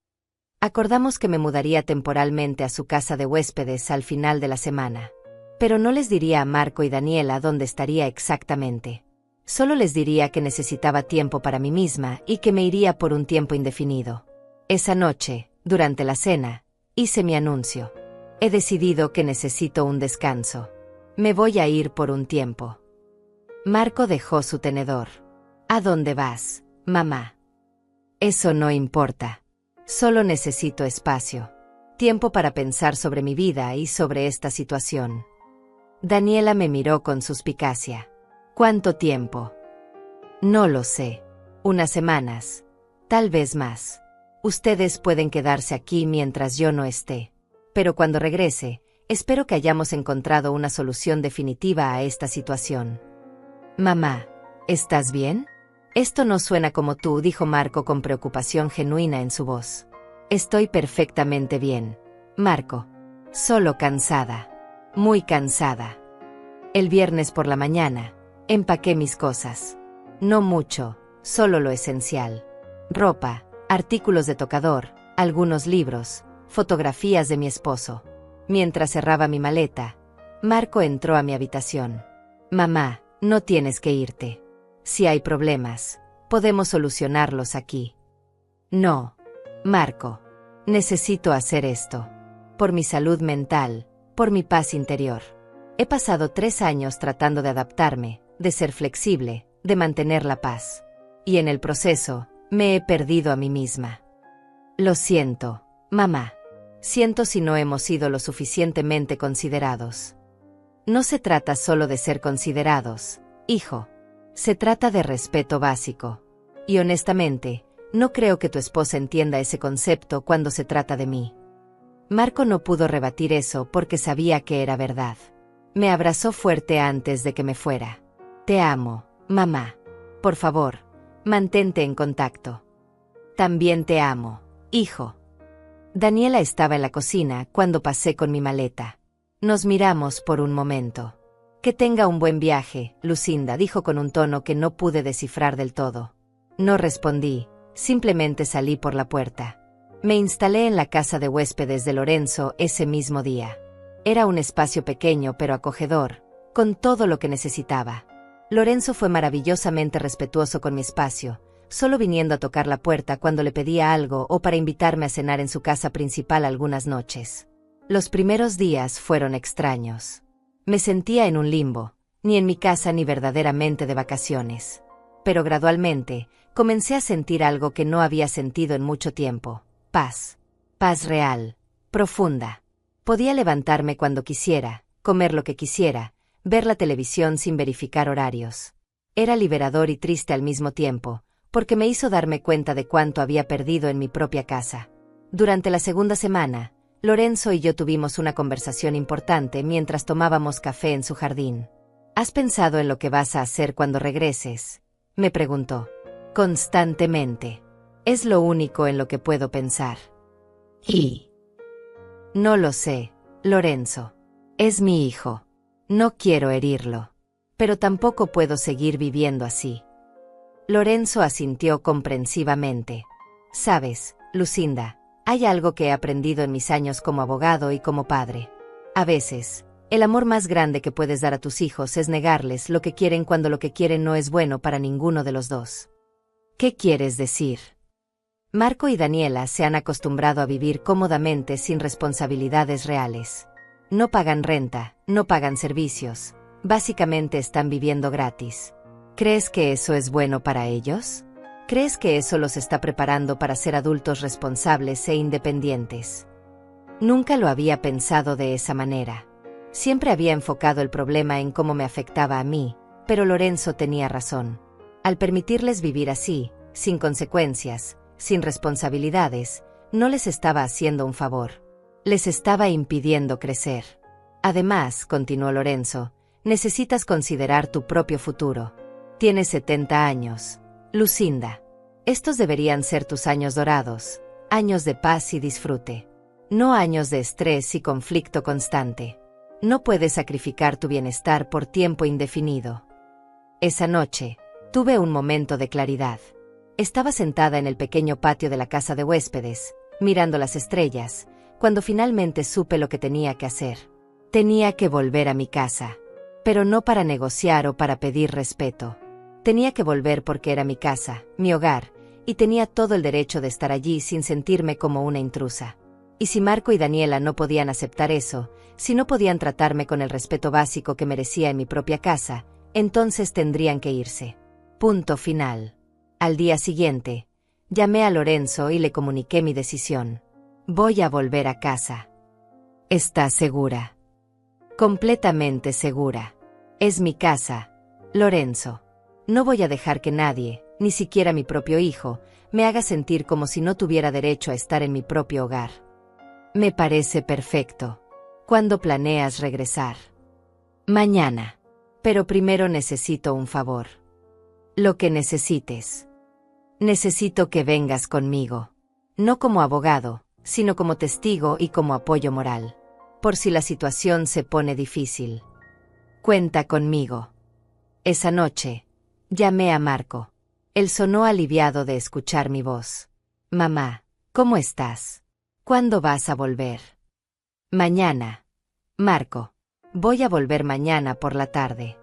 Acordamos que me mudaría temporalmente a su casa de huéspedes al final de la semana. Pero no les diría a Marco y Daniela dónde estaría exactamente. Solo les diría que necesitaba tiempo para mí misma y que me iría por un tiempo indefinido. Esa noche, durante la cena, hice mi anuncio. He decidido que necesito un descanso. Me voy a ir por un tiempo. Marco dejó su tenedor. ¿A dónde vas, mamá? Eso no importa. Solo necesito espacio. Tiempo para pensar sobre mi vida y sobre esta situación. Daniela me miró con suspicacia. ¿Cuánto tiempo? No lo sé. Unas semanas. Tal vez más. Ustedes pueden quedarse aquí mientras yo no esté. Pero cuando regrese, espero que hayamos encontrado una solución definitiva a esta situación. Mamá, ¿estás bien? Esto no suena como tú, dijo Marco con preocupación genuina en su voz. Estoy perfectamente bien, Marco. Solo cansada. Muy cansada. El viernes por la mañana, empaqué mis cosas. No mucho, solo lo esencial. Ropa, artículos de tocador, algunos libros, fotografías de mi esposo. Mientras cerraba mi maleta, Marco entró a mi habitación. Mamá, no tienes que irte. Si hay problemas, podemos solucionarlos aquí. No, Marco. Necesito hacer esto. Por mi salud mental, por mi paz interior. He pasado 3 años tratando de adaptarme, de ser flexible, de mantener la paz. Y en el proceso, me he perdido a mí misma. Lo siento, mamá. Siento si no hemos sido lo suficientemente considerados. No se trata solo de ser considerados, hijo. Se trata de respeto básico. Y honestamente, no creo que tu esposa entienda ese concepto cuando se trata de mí. Marco no pudo rebatir eso porque sabía que era verdad. Me abrazó fuerte antes de que me fuera. Te amo, mamá. Por favor, Mantente en contacto. También te amo, hijo. Daniela estaba en la cocina cuando pasé con mi maleta. Nos miramos por un momento. Que tenga un buen viaje, Lucinda, dijo con un tono que no pude descifrar del todo. No respondí, simplemente salí por la puerta. Me instalé en la casa de huéspedes de Lorenzo ese mismo día. Era un espacio pequeño pero acogedor, con todo lo que necesitaba. Lorenzo fue maravillosamente respetuoso con mi espacio, solo viniendo a tocar la puerta cuando le pedía algo o para invitarme a cenar en su casa principal algunas noches. Los primeros días fueron extraños. Me sentía en un limbo, ni en mi casa ni verdaderamente de vacaciones. Pero gradualmente, comencé a sentir algo que no había sentido en mucho tiempo: paz. Paz real, profunda. Podía levantarme cuando quisiera, comer lo que quisiera, ver la televisión sin verificar horarios. Era liberador y triste al mismo tiempo, porque me hizo darme cuenta de cuánto había perdido en mi propia casa. Durante la segunda semana, Lorenzo y yo tuvimos una conversación importante mientras tomábamos café en su jardín. ¿Has pensado en lo que vas a hacer cuando regreses?, me preguntó. Constantemente. Es lo único en lo que puedo pensar. Y... No lo sé, Lorenzo. Es mi hijo. No quiero herirlo. Pero tampoco puedo seguir viviendo así. Lorenzo asintió comprensivamente. Sabes, Lucinda, hay algo que he aprendido en mis años como abogado y como padre. A veces, el amor más grande que puedes dar a tus hijos es negarles lo que quieren cuando lo que quieren no es bueno para ninguno de los dos. ¿Qué quieres decir? Marco y Daniela se han acostumbrado a vivir cómodamente sin responsabilidades reales. No pagan renta, no pagan servicios, básicamente están viviendo gratis. ¿Crees que eso es bueno para ellos? ¿Crees que eso los está preparando para ser adultos responsables e independientes? Nunca lo había pensado de esa manera. Siempre había enfocado el problema en cómo me afectaba a mí, pero Lorenzo tenía razón. Al permitirles vivir así, sin consecuencias, sin responsabilidades, no les estaba haciendo un favor. Les estaba impidiendo crecer. Además, continuó Lorenzo, necesitas considerar tu propio futuro. Tienes 70 años. Lucinda. Estos deberían ser tus años dorados, años de paz y disfrute. No años de estrés y conflicto constante. No puedes sacrificar tu bienestar por tiempo indefinido. Esa noche, tuve un momento de claridad. Estaba sentada en el pequeño patio de la casa de huéspedes, mirando las estrellas, cuando finalmente supe lo que tenía que hacer. Tenía que volver a mi casa. Pero no para negociar o para pedir respeto. Tenía que volver porque era mi casa, mi hogar, y tenía todo el derecho de estar allí sin sentirme como una intrusa. Y si Marco y Daniela no podían aceptar eso, si no podían tratarme con el respeto básico que merecía en mi propia casa, entonces tendrían que irse. Punto final. Al día siguiente, llamé a Lorenzo y le comuniqué mi decisión. Voy a volver a casa. ¿Estás segura? Completamente segura. Es mi casa, Lorenzo. No voy a dejar que nadie, ni siquiera mi propio hijo, me haga sentir como si no tuviera derecho a estar en mi propio hogar. Me parece perfecto. ¿Cuándo planeas regresar? Mañana. Pero primero necesito un favor. Lo que necesites. Necesito que vengas conmigo. No como abogado, sino como testigo y como apoyo moral. Por si la situación se pone difícil. Cuenta conmigo. Esa noche, llamé a Marco. Él sonó aliviado de escuchar mi voz. Mamá, ¿cómo estás? ¿Cuándo vas a volver? Mañana. Marco, voy a volver mañana por la tarde.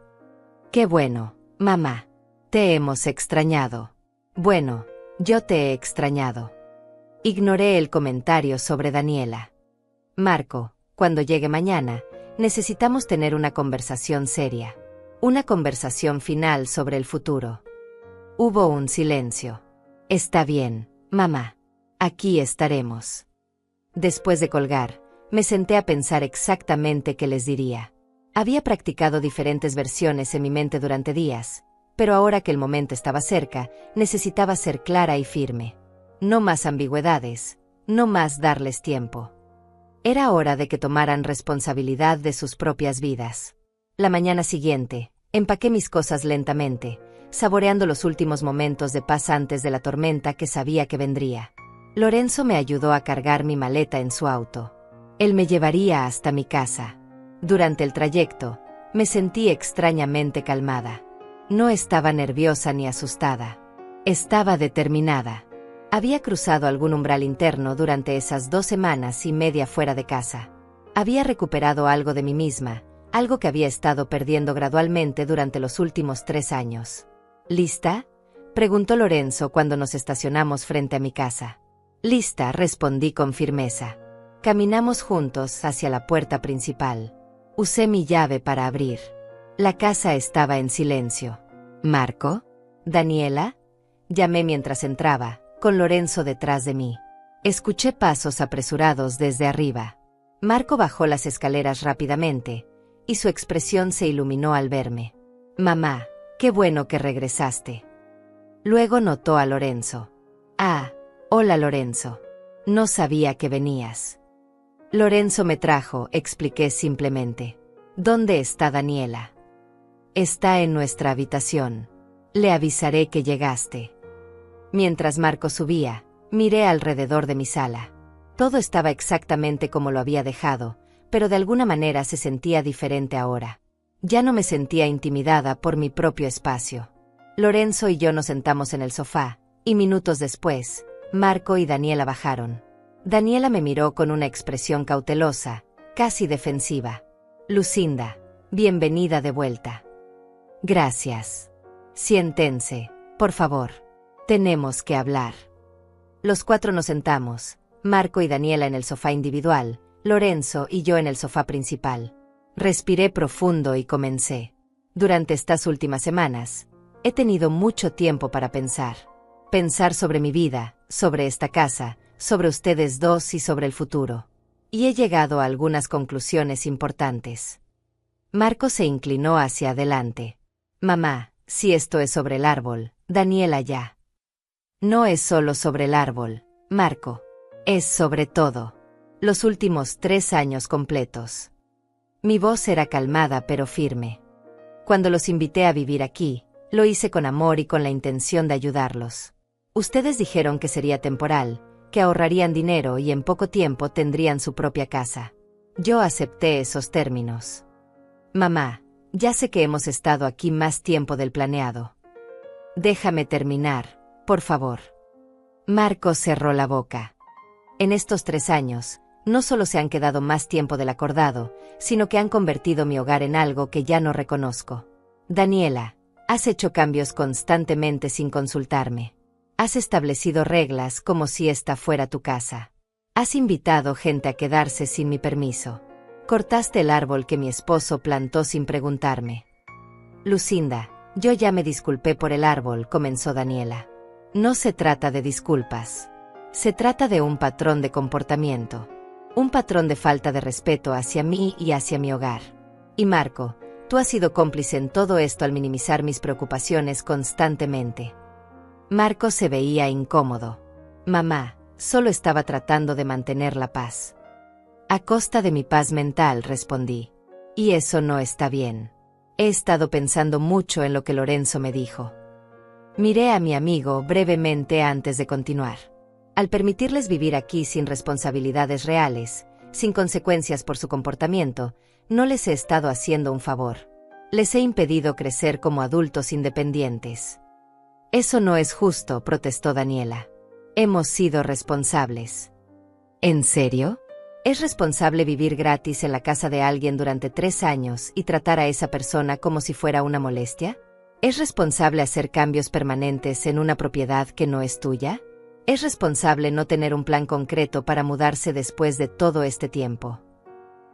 Qué bueno, mamá. Te hemos extrañado. Bueno, yo te he extrañado. Ignoré el comentario sobre Daniela. Marco, cuando llegue mañana, necesitamos tener una conversación seria. Una conversación final sobre el futuro. Hubo un silencio. Está bien, mamá. Aquí estaremos. Después de colgar, me senté a pensar exactamente qué les diría. Había practicado diferentes versiones en mi mente durante días, pero ahora que el momento estaba cerca, necesitaba ser clara y firme. No más ambigüedades, no más darles tiempo. Era hora de que tomaran responsabilidad de sus propias vidas. La mañana siguiente, empaqué mis cosas lentamente, saboreando los últimos momentos de paz antes de la tormenta que sabía que vendría. Lorenzo me ayudó a cargar mi maleta en su auto. Él me llevaría hasta mi casa. Durante el trayecto, me sentí extrañamente calmada. No estaba nerviosa ni asustada. Estaba determinada. Había cruzado algún umbral interno durante esas 2 semanas y media fuera de casa. Había recuperado algo de mí misma, algo que había estado perdiendo gradualmente durante los últimos 3 años. ¿Lista?, preguntó Lorenzo cuando nos estacionamos frente a mi casa. Lista, respondí con firmeza. Caminamos juntos hacia la puerta principal. Usé mi llave para abrir. La casa estaba en silencio. ¿Marco? ¿Daniela?, llamé mientras entraba, con Lorenzo detrás de mí. Escuché pasos apresurados desde arriba. Marco bajó las escaleras rápidamente, y su expresión se iluminó al verme. Mamá, qué bueno que regresaste. Luego notó a Lorenzo. Ah, hola Lorenzo. No sabía que venías. Lorenzo me trajo, expliqué simplemente. ¿Dónde está Daniela? Está en nuestra habitación. Le avisaré que llegaste. Mientras Marco subía, miré alrededor de mi sala. Todo estaba exactamente como lo había dejado, pero de alguna manera se sentía diferente ahora. Ya no me sentía intimidada por mi propio espacio. Lorenzo y yo nos sentamos en el sofá, y minutos después, Marco y Daniela bajaron. Daniela me miró con una expresión cautelosa, casi defensiva. Lucinda, bienvenida de vuelta. Gracias. Siéntense, por favor. Tenemos que hablar. Los 4 nos sentamos, Marco y Daniela en el sofá individual, Lorenzo y yo en el sofá principal. Respiré profundo y comencé. Durante estas últimas semanas, he tenido mucho tiempo para pensar. Pensar sobre mi vida, sobre esta casa, sobre ustedes dos y sobre el futuro. Y he llegado a algunas conclusiones importantes. Marco se inclinó hacia adelante. Mamá, si esto es sobre el árbol, Daniela ya. No es solo sobre el árbol, Marco. Es sobre todo. Los últimos 3 años completos. Mi voz era calmada pero firme. Cuando los invité a vivir aquí, lo hice con amor y con la intención de ayudarlos. Ustedes dijeron que sería temporal, que ahorrarían dinero y en poco tiempo tendrían su propia casa. Yo acepté esos términos. Mamá, ya sé que hemos estado aquí más tiempo del planeado. Déjame terminar, por favor. Marco cerró la boca. En estos 3 años, no solo se han quedado más tiempo del acordado, sino que han convertido mi hogar en algo que ya no reconozco. Daniela, has hecho cambios constantemente sin consultarme. Has establecido reglas como si esta fuera tu casa. Has invitado gente a quedarse sin mi permiso. Cortaste el árbol que mi esposo plantó sin preguntarme. Lucinda, yo ya me disculpé por el árbol, comenzó Daniela. No se trata de disculpas. Se trata de un patrón de comportamiento. Un patrón de falta de respeto hacia mí y hacia mi hogar. Y Marco, tú has sido cómplice en todo esto al minimizar mis preocupaciones constantemente. Marco se veía incómodo. Mamá, solo estaba tratando de mantener la paz. A costa de mi paz mental, respondí. Y eso no está bien. He estado pensando mucho en lo que Lorenzo me dijo. Miré a mi amigo brevemente antes de continuar. Al permitirles vivir aquí sin responsabilidades reales, sin consecuencias por su comportamiento, no les he estado haciendo un favor. Les he impedido crecer como adultos independientes. Eso no es justo, protestó Daniela. Hemos sido responsables. ¿En serio? ¿Es responsable vivir gratis en la casa de alguien durante 3 años y tratar a esa persona como si fuera una molestia? ¿Es responsable hacer cambios permanentes en una propiedad que no es tuya? ¿Es responsable no tener un plan concreto para mudarse después de todo este tiempo?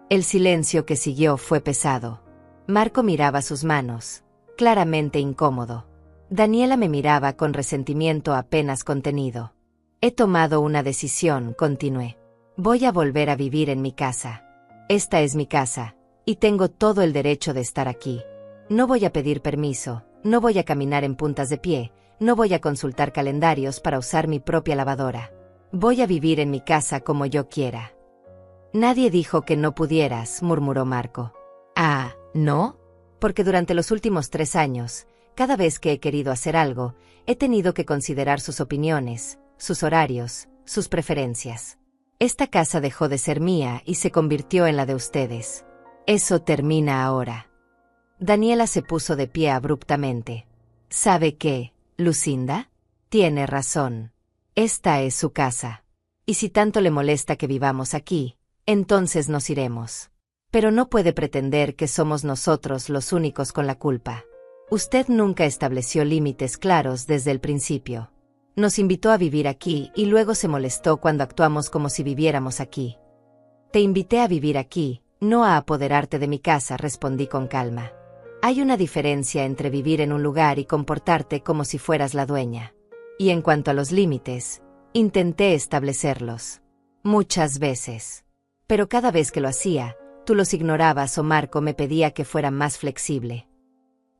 El silencio que siguió fue pesado. Marco miraba sus manos, claramente incómodo. Daniela me miraba con resentimiento apenas contenido. He tomado una decisión, continué. Voy a volver a vivir en mi casa. Esta es mi casa, y tengo todo el derecho de estar aquí. No voy a pedir permiso, no voy a caminar en puntas de pie, no voy a consultar calendarios para usar mi propia lavadora. Voy a vivir en mi casa como yo quiera. Nadie dijo que no pudieras, murmuró Marco. Ah, ¿no? Porque durante los últimos 3 años, Cada vez que he querido hacer algo, he tenido que considerar sus opiniones, sus horarios, sus preferencias. Esta casa dejó de ser mía y se convirtió en la de ustedes. Eso termina ahora. Daniela se puso de pie abruptamente. ¿Sabe qué, Lucinda? Tiene razón. Esta es su casa. Y si tanto le molesta que vivamos aquí, entonces nos iremos. Pero no puede pretender que somos nosotros los únicos con la culpa. Usted nunca estableció límites claros desde el principio. Nos invitó a vivir aquí y luego se molestó cuando actuamos como si viviéramos aquí. Te invité a vivir aquí, no a apoderarte de mi casa, respondí con calma. Hay una diferencia entre vivir en un lugar y comportarte como si fueras la dueña. Y en cuanto a los límites, intenté establecerlos. Muchas veces. Pero cada vez que lo hacía, tú los ignorabas o Marco me pedía que fuera más flexible.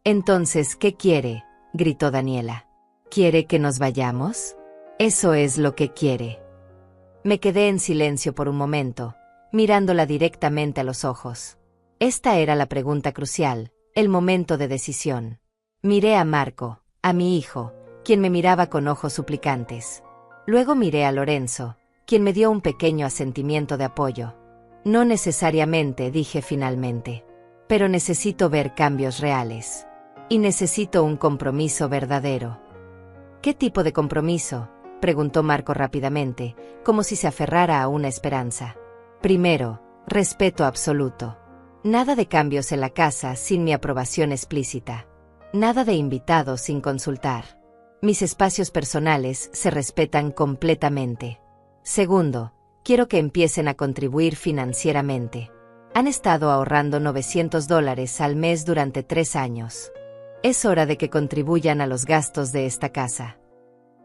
Entonces, ¿qué quiere?, gritó Daniela. ¿Quiere que nos vayamos? Eso es lo que quiere. Me quedé en silencio por un momento, mirándola directamente a los ojos. Esta era la pregunta crucial, el momento de decisión. Miré a Marco, a mi hijo, quien me miraba con ojos suplicantes. Luego miré a Lorenzo, quien me dio un pequeño asentimiento de apoyo. No necesariamente, dije finalmente. Pero necesito ver cambios reales. Y necesito un compromiso verdadero. ¿Qué tipo de compromiso?, preguntó Marco rápidamente, como si se aferrara a una esperanza. Primero, respeto absoluto. Nada de cambios en la casa sin mi aprobación explícita. Nada de invitados sin consultar. Mis espacios personales se respetan completamente. Segundo, quiero que empiecen a contribuir financieramente. Han estado ahorrando $900 al mes durante 3 años. Es hora de que contribuyan a los gastos de esta casa.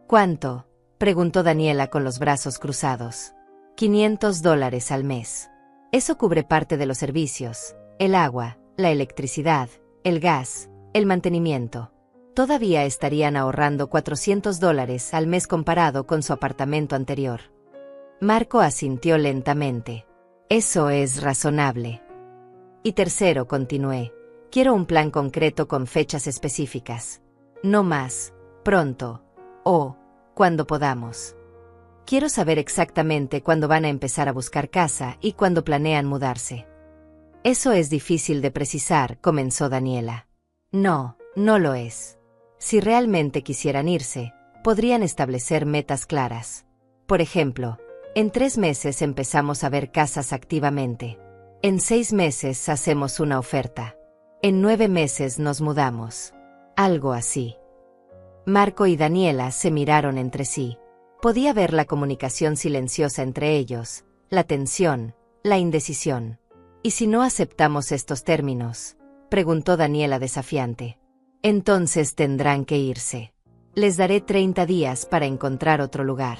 ¿Cuánto?, preguntó Daniela con los brazos cruzados. $500 al mes. Eso cubre parte de los servicios, el agua, la electricidad, el gas, el mantenimiento. Todavía estarían ahorrando $400 al mes comparado con su apartamento anterior. Marco asintió lentamente. Eso es razonable. Y tercero, continué. Quiero un plan concreto con fechas específicas. No más, pronto, o cuando podamos. Quiero saber exactamente cuándo van a empezar a buscar casa y cuándo planean mudarse. Eso es difícil de precisar, comenzó Daniela. No, no lo es. Si realmente quisieran irse, podrían establecer metas claras. Por ejemplo, en 3 meses empezamos a ver casas activamente. En 6 meses hacemos una oferta. En 9 meses nos mudamos. Algo así. Marco y Daniela se miraron entre sí. Podía ver la comunicación silenciosa entre ellos, la tensión, la indecisión. ¿Y si no aceptamos estos términos?, preguntó Daniela desafiante. Entonces tendrán que irse. Les daré 30 días para encontrar otro lugar.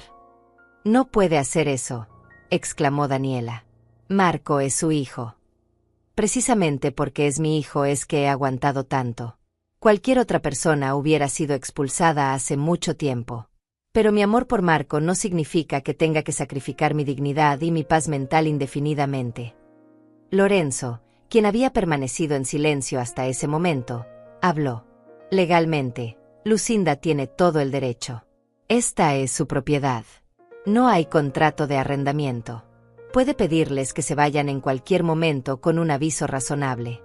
No puede hacer eso, exclamó Daniela. Marco es su hijo. Precisamente porque es mi hijo es que he aguantado tanto. Cualquier otra persona hubiera sido expulsada hace mucho tiempo. Pero mi amor por Marco no significa que tenga que sacrificar mi dignidad y mi paz mental indefinidamente. Lorenzo, quien había permanecido en silencio hasta ese momento, habló. Legalmente, Lucinda tiene todo el derecho. Esta es su propiedad. No hay contrato de arrendamiento. Puede pedirles que se vayan en cualquier momento con un aviso razonable.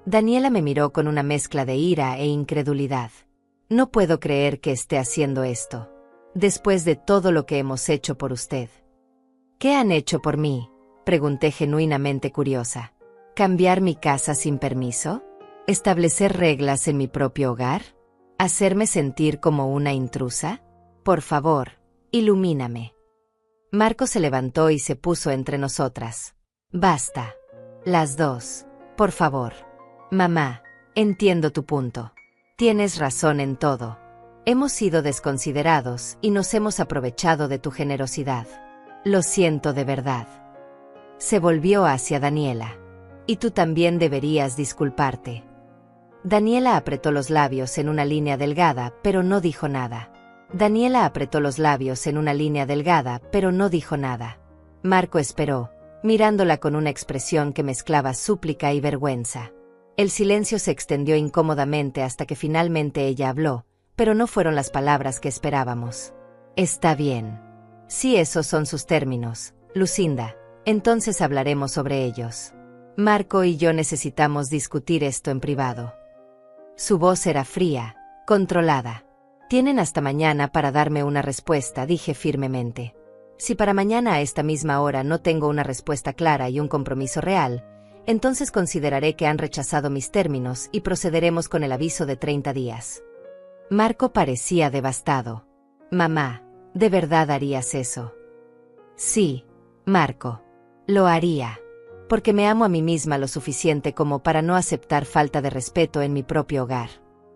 Daniela me miró con una mezcla de ira e incredulidad. No puedo creer que esté haciendo esto. Después de todo lo que hemos hecho por usted. ¿Qué han hecho por mí?, pregunté genuinamente curiosa. ¿Cambiar mi casa sin permiso? ¿Establecer reglas en mi propio hogar? ¿Hacerme sentir como una intrusa? Por favor, ilumíname. Marco se levantó y se puso entre nosotras. Basta. Las dos. Por favor. Mamá, entiendo tu punto. Tienes razón en todo. Hemos sido desconsiderados y nos hemos aprovechado de tu generosidad. Lo siento de verdad. Se volvió hacia Daniela. Y tú también deberías disculparte. Daniela apretó los labios en una línea delgada, pero no dijo nada. Daniela apretó los labios en una línea delgada, pero no dijo nada. Marco esperó, mirándola con una expresión que mezclaba súplica y vergüenza. El silencio se extendió incómodamente hasta que finalmente ella habló, pero no fueron las palabras que esperábamos. Está bien. Si esos son sus términos, Lucinda, entonces hablaremos sobre ellos. Marco y yo necesitamos discutir esto en privado. Su voz era fría, controlada. Tienen hasta mañana para darme una respuesta, dije firmemente. Si para mañana a esta misma hora no tengo una respuesta clara y un compromiso real, entonces consideraré que han rechazado mis términos y procederemos con el aviso de 30 días. Marco parecía devastado. Mamá, ¿de verdad harías eso? Sí, Marco. Lo haría. Porque me amo a mí misma lo suficiente como para no aceptar falta de respeto en mi propio hogar.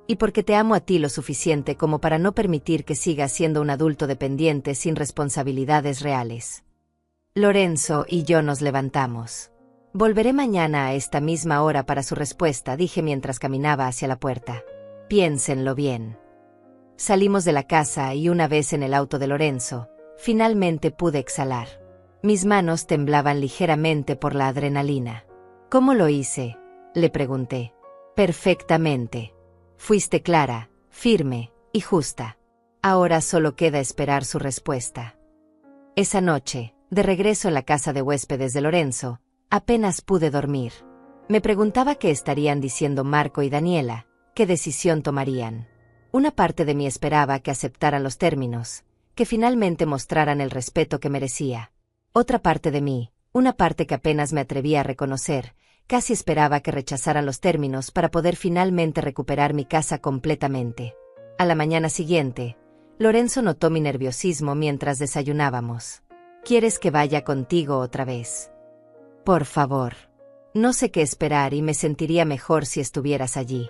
Y porque te amo a ti lo suficiente como para no permitir que sigas siendo un adulto dependiente sin responsabilidades reales. Lorenzo y yo nos levantamos. Volveré mañana a esta misma hora para su respuesta, dije mientras caminaba hacia la puerta. Piénsenlo bien. Salimos de la casa y una vez en el auto de Lorenzo, finalmente pude exhalar. Mis manos temblaban ligeramente por la adrenalina. ¿Cómo lo hice?, le pregunté. Perfectamente. Fuiste clara, firme y justa. Ahora solo queda esperar su respuesta. Esa noche, de regreso en la casa de huéspedes de Lorenzo, apenas pude dormir. Me preguntaba qué estarían diciendo Marco y Daniela, qué decisión tomarían. Una parte de mí esperaba que aceptaran los términos, que finalmente mostraran el respeto que merecía. Otra parte de mí, una parte que apenas me atrevía a reconocer, casi esperaba que rechazaran los términos para poder finalmente recuperar mi casa completamente. A la mañana siguiente, Lorenzo notó mi nerviosismo mientras desayunábamos. ¿Quieres que vaya contigo otra vez? Por favor. No sé qué esperar y me sentiría mejor si estuvieras allí.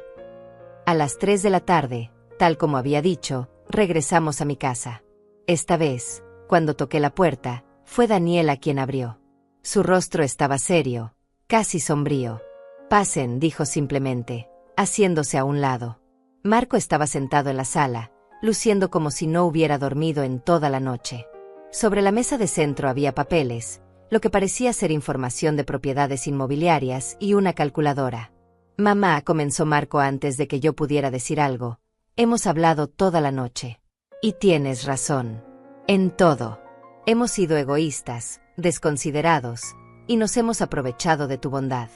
A las 3 de la tarde, tal como había dicho, regresamos a mi casa. Esta vez, cuando toqué la puerta, fue Daniela quien abrió. Su rostro estaba serio, casi sombrío. Pasen, dijo simplemente, haciéndose a un lado. Marco estaba sentado en la sala, luciendo como si no hubiera dormido en toda la noche. Sobre la mesa de centro había papeles, lo que parecía ser información de propiedades inmobiliarias y una calculadora. Mamá, comenzó Marco antes de que yo pudiera decir algo. Hemos hablado toda la noche. Y tienes razón. En todo. Hemos sido egoístas, desconsiderados, y nos hemos aprovechado de tu bondad.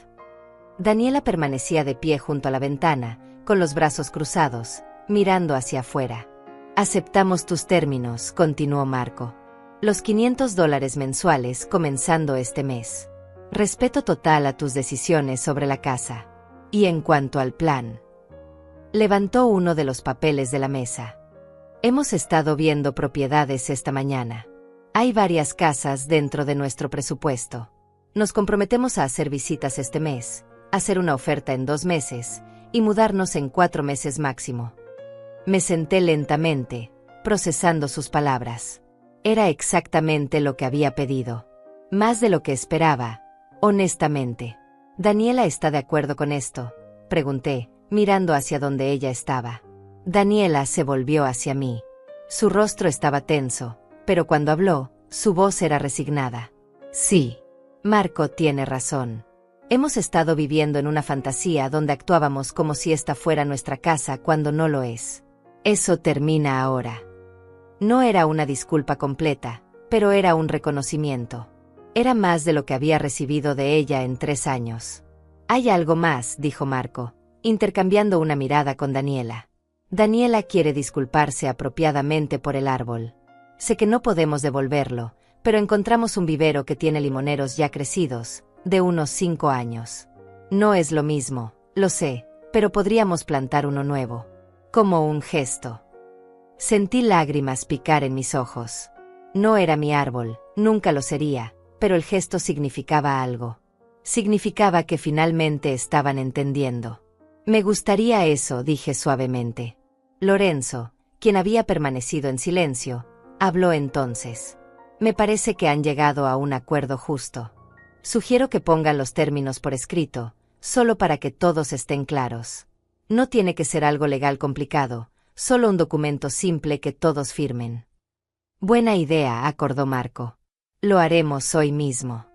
Daniela permanecía de pie junto a la ventana, con los brazos cruzados, mirando hacia afuera. Aceptamos tus términos, continuó Marco. Los $500 mensuales comenzando este mes. Respeto total a tus decisiones sobre la casa. Y en cuanto al plan. Levantó uno de los papeles de la mesa. Hemos estado viendo propiedades esta mañana. Hay varias casas dentro de nuestro presupuesto. Nos comprometemos a hacer visitas este mes, hacer una oferta en 2 meses, y mudarnos en 4 meses máximo. Me senté lentamente, procesando sus palabras. Era exactamente lo que había pedido. Más de lo que esperaba, honestamente. ¿Daniela está de acuerdo con esto?, pregunté, mirando hacia donde ella estaba. Daniela se volvió hacia mí. Su rostro estaba tenso, pero cuando habló, su voz era resignada. Sí. Marco tiene razón. Hemos estado viviendo en una fantasía donde actuábamos como si esta fuera nuestra casa cuando no lo es. Eso termina ahora. No era una disculpa completa, pero era un reconocimiento. Era más de lo que había recibido de ella en 3 años. Hay algo más, dijo Marco, intercambiando una mirada con Daniela. Daniela quiere disculparse apropiadamente por el árbol. Sé que no podemos devolverlo, pero encontramos un vivero que tiene limoneros ya crecidos, de unos 5 años. No es lo mismo, lo sé, pero podríamos plantar uno nuevo. Como un gesto. Sentí lágrimas picar en mis ojos. No era mi árbol, nunca lo sería, pero el gesto significaba algo. Significaba que finalmente estaban entendiendo. Me gustaría eso, dije suavemente. Lorenzo, quien había permanecido en silencio, habló entonces. Me parece que han llegado a un acuerdo justo. Sugiero que pongan los términos por escrito, solo para que todos estén claros. No tiene que ser algo legal complicado, solo un documento simple que todos firmen. Buena idea, acordó Marco. Lo haremos hoy mismo.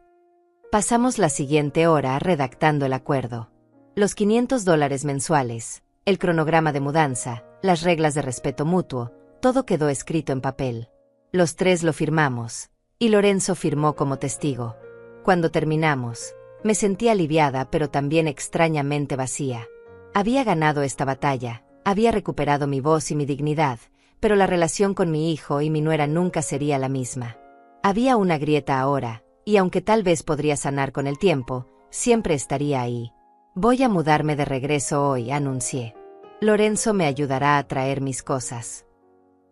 Pasamos la siguiente hora redactando el acuerdo. Los $500 mensuales, el cronograma de mudanza, las reglas de respeto mutuo, todo quedó escrito en papel. Los tres lo firmamos, y Lorenzo firmó como testigo. Cuando terminamos, me sentí aliviada pero también extrañamente vacía. Había ganado esta batalla, había recuperado mi voz y mi dignidad, pero la relación con mi hijo y mi nuera nunca sería la misma. Había una grieta ahora, y aunque tal vez podría sanar con el tiempo, siempre estaría ahí. Voy a mudarme de regreso hoy, anuncié. Lorenzo me ayudará a traer mis cosas.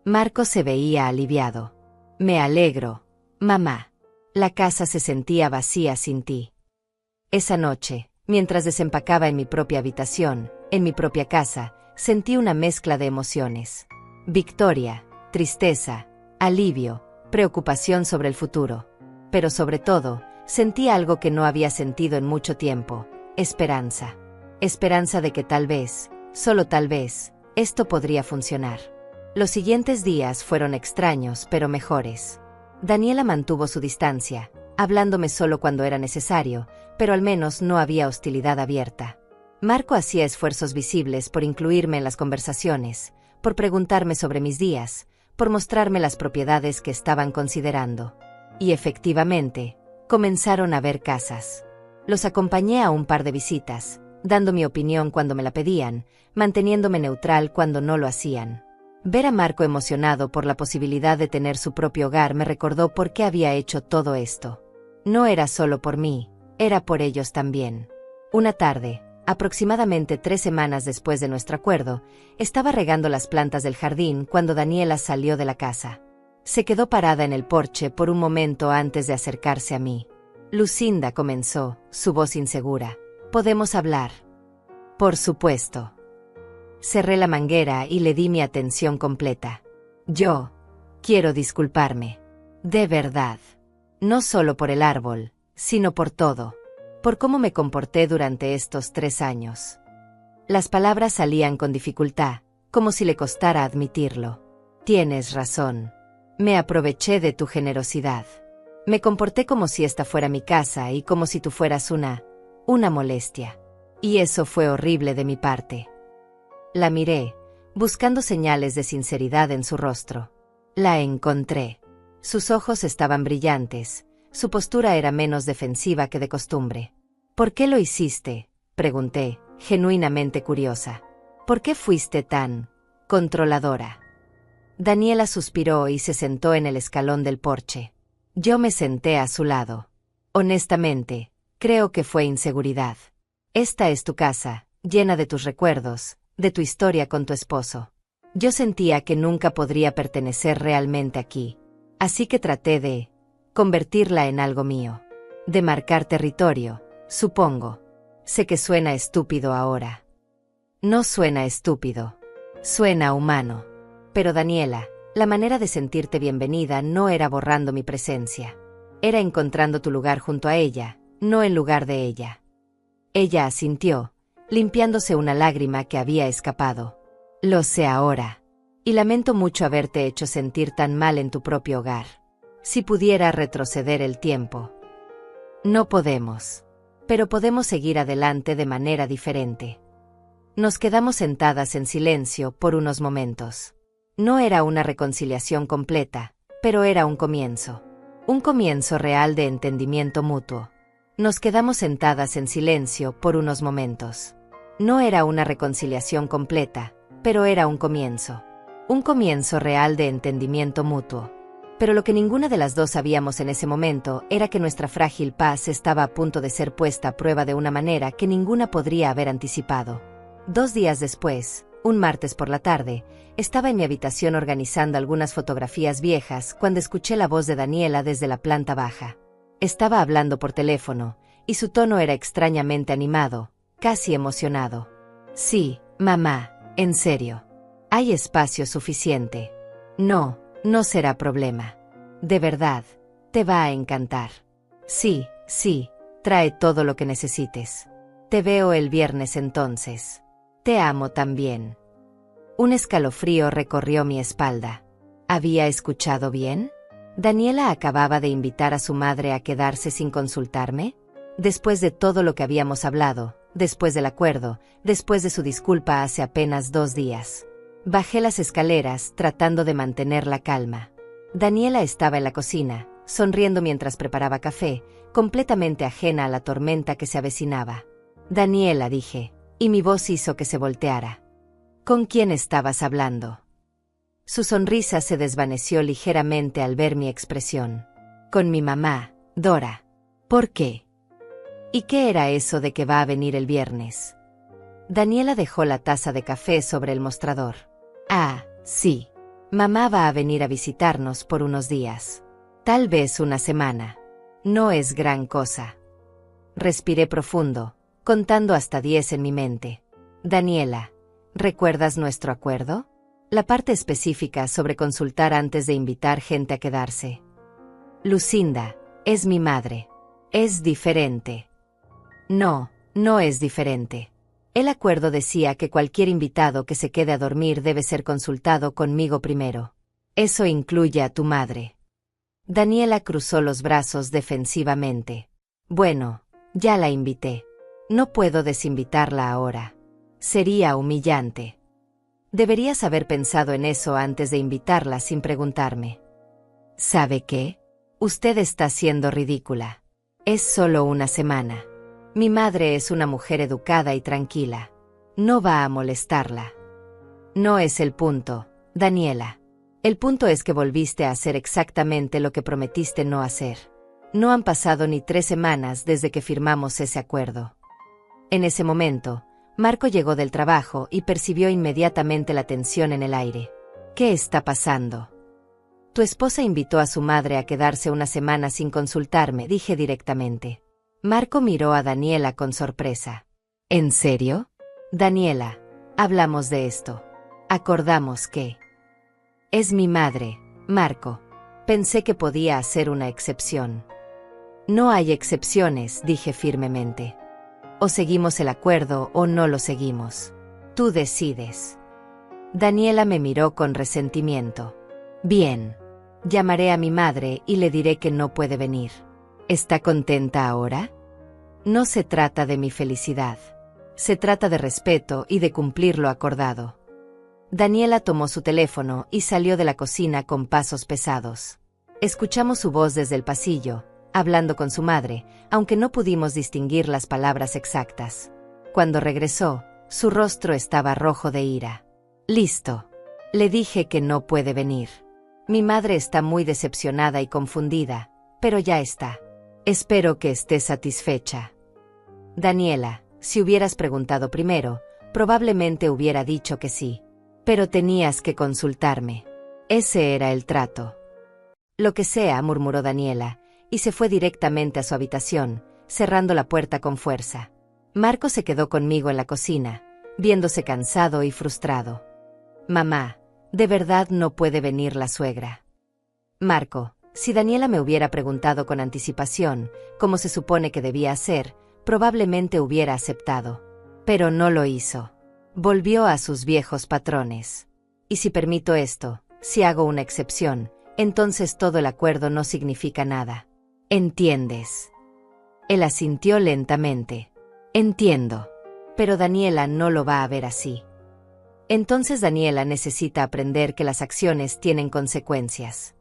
Marco se veía aliviado. Me alegro, mamá. La casa se sentía vacía sin ti. Esa noche, mientras desempacaba en mi propia habitación, en mi propia casa, sentí una mezcla de emociones. Victoria, tristeza, alivio, preocupación sobre el futuro. Pero sobre todo, sentí algo que no había sentido en mucho tiempo: esperanza. Esperanza de que tal vez, solo tal vez, esto podría funcionar. Los siguientes días fueron extraños pero mejores. Daniela mantuvo su distancia, hablándome solo cuando era necesario, pero al menos no había hostilidad abierta. Marco hacía esfuerzos visibles por incluirme en las conversaciones, por preguntarme sobre mis días, por mostrarme las propiedades que estaban considerando. Y efectivamente, comenzaron a ver casas. Los acompañé a un par de visitas, dando mi opinión cuando me la pedían, manteniéndome neutral cuando no lo hacían. Ver a Marco emocionado por la posibilidad de tener su propio hogar me recordó por qué había hecho todo esto. No era solo por mí, era por ellos también. Una tarde, aproximadamente 3 semanas después de nuestro acuerdo, estaba regando las plantas del jardín cuando Daniela salió de la casa. Se quedó parada en el porche por un momento antes de acercarse a mí. Lucinda, comenzó, su voz insegura. ¿Podemos hablar? Por supuesto. Cerré la manguera y le di mi atención completa. Yo quiero disculparme. De verdad. No solo por el árbol, sino por todo. Por cómo me comporté durante estos 3 años. Las palabras salían con dificultad, como si le costara admitirlo. Tienes razón. Me aproveché de tu generosidad. Me comporté como si esta fuera mi casa y como si tú fueras una molestia. Y eso fue horrible de mi parte. La miré, buscando señales de sinceridad en su rostro. La encontré. Sus ojos estaban brillantes, su postura era menos defensiva que de costumbre. ¿Por qué lo hiciste?, pregunté, genuinamente curiosa. ¿Por qué fuiste tan controladora? Daniela suspiró y se sentó en el escalón del porche. Yo me senté a su lado. Honestamente, creo que fue inseguridad. Esta es tu casa, llena de tus recuerdos, de tu historia con tu esposo. Yo sentía que nunca podría pertenecer realmente aquí. Así que traté de convertirla en algo mío. De marcar territorio, supongo. Sé que suena estúpido ahora. No suena estúpido. Suena humano. Pero Daniela, la manera de sentirte bienvenida no era borrando mi presencia. Era encontrando tu lugar junto a ella, no en lugar de ella. Ella asintió, limpiándose una lágrima que había escapado. Lo sé ahora. Y lamento mucho haberte hecho sentir tan mal en tu propio hogar. Si pudiera retroceder el tiempo. No podemos. Pero podemos seguir adelante de manera diferente. Nos quedamos sentadas en silencio por unos momentos. No era una reconciliación completa, pero era un comienzo. Un comienzo real de entendimiento mutuo. Nos quedamos sentadas en silencio por unos momentos. No era una reconciliación completa, pero era un comienzo. Un comienzo real de entendimiento mutuo. Pero lo que ninguna de las dos sabíamos en ese momento era que nuestra frágil paz estaba a punto de ser puesta a prueba de una manera que ninguna podría haber anticipado. 2 días después, un martes por la tarde, estaba en mi habitación organizando algunas fotografías viejas cuando escuché la voz de Daniela desde la planta baja. Estaba hablando por teléfono, y su tono era extrañamente animado, casi emocionado. Sí, mamá, en serio. Hay espacio suficiente. No será problema. De verdad, te va a encantar. Sí, trae todo lo que necesites. Te veo el viernes entonces. Te amo también. Un escalofrío recorrió mi espalda. ¿Había escuchado bien? ¿Daniela acababa de invitar a su madre a quedarse sin consultarme? Después de todo lo que habíamos hablado, después del acuerdo, después de su disculpa hace apenas 2 días. Bajé las escaleras, tratando de mantener la calma. Daniela estaba en la cocina, sonriendo mientras preparaba café, completamente ajena a la tormenta que se avecinaba. Daniela, dije, y mi voz hizo que se volteara. ¿Con quién estabas hablando? Su sonrisa se desvaneció ligeramente al ver mi expresión. Con mi mamá, Dora. ¿Por qué? ¿Y qué era eso de que va a venir el viernes? Daniela dejó la taza de café sobre el mostrador. Ah, sí. Mamá va a venir a visitarnos por unos días. Tal vez una semana. No es gran cosa. Respiré profundo, contando hasta 10 en mi mente. Daniela, ¿recuerdas nuestro acuerdo? La parte específica sobre consultar antes de invitar gente a quedarse. Lucinda, es mi madre. Es diferente. No, no es diferente. El acuerdo decía que cualquier invitado que se quede a dormir debe ser consultado conmigo primero. Eso incluye a tu madre. Daniela cruzó los brazos defensivamente. Bueno, ya la invité. No puedo desinvitarla ahora. Sería humillante. Deberías haber pensado en eso antes de invitarla sin preguntarme. ¿Sabe qué? Usted está siendo ridícula. Es solo una semana. Mi madre es una mujer educada y tranquila. No va a molestarla. No es el punto, Daniela. El punto es que volviste a hacer exactamente lo que prometiste no hacer. No han pasado ni 3 semanas desde que firmamos ese acuerdo. En ese momento, Marco llegó del trabajo y percibió inmediatamente la tensión en el aire. ¿Qué está pasando? Tu esposa invitó a su madre a quedarse una semana sin consultarme, dije directamente. Marco miró a Daniela con sorpresa. ¿En serio? Daniela, hablamos de esto. Acordamos que... Es mi madre, Marco. Pensé que podía hacer una excepción. No hay excepciones, dije firmemente. O seguimos el acuerdo o no lo seguimos. Tú decides. Daniela me miró con resentimiento. Bien. Llamaré a mi madre y le diré que no puede venir. ¿Está contenta ahora? No se trata de mi felicidad. Se trata de respeto y de cumplir lo acordado. Daniela tomó su teléfono y salió de la cocina con pasos pesados. Escuchamos su voz desde el pasillo, hablando con su madre, aunque no pudimos distinguir las palabras exactas. Cuando regresó, su rostro estaba rojo de ira. Listo. Le dije que no puede venir. Mi madre está muy decepcionada y confundida, pero ya está. Espero que estés satisfecha. Daniela, si hubieras preguntado primero, probablemente hubiera dicho que sí. Pero tenías que consultarme. Ese era el trato. Lo que sea, murmuró Daniela, y se fue directamente a su habitación, cerrando la puerta con fuerza. Marco se quedó conmigo en la cocina, viéndose cansado y frustrado. Mamá, de verdad no puede venir la suegra. Marco, si Daniela me hubiera preguntado con anticipación, como se supone que debía hacer, probablemente hubiera aceptado. Pero no lo hizo. Volvió a sus viejos patrones. Y si permito esto, si hago una excepción, entonces todo el acuerdo no significa nada. ¿Entiendes? Él asintió lentamente. Entiendo. Pero Daniela no lo va a ver así. Entonces Daniela necesita aprender que las acciones tienen consecuencias.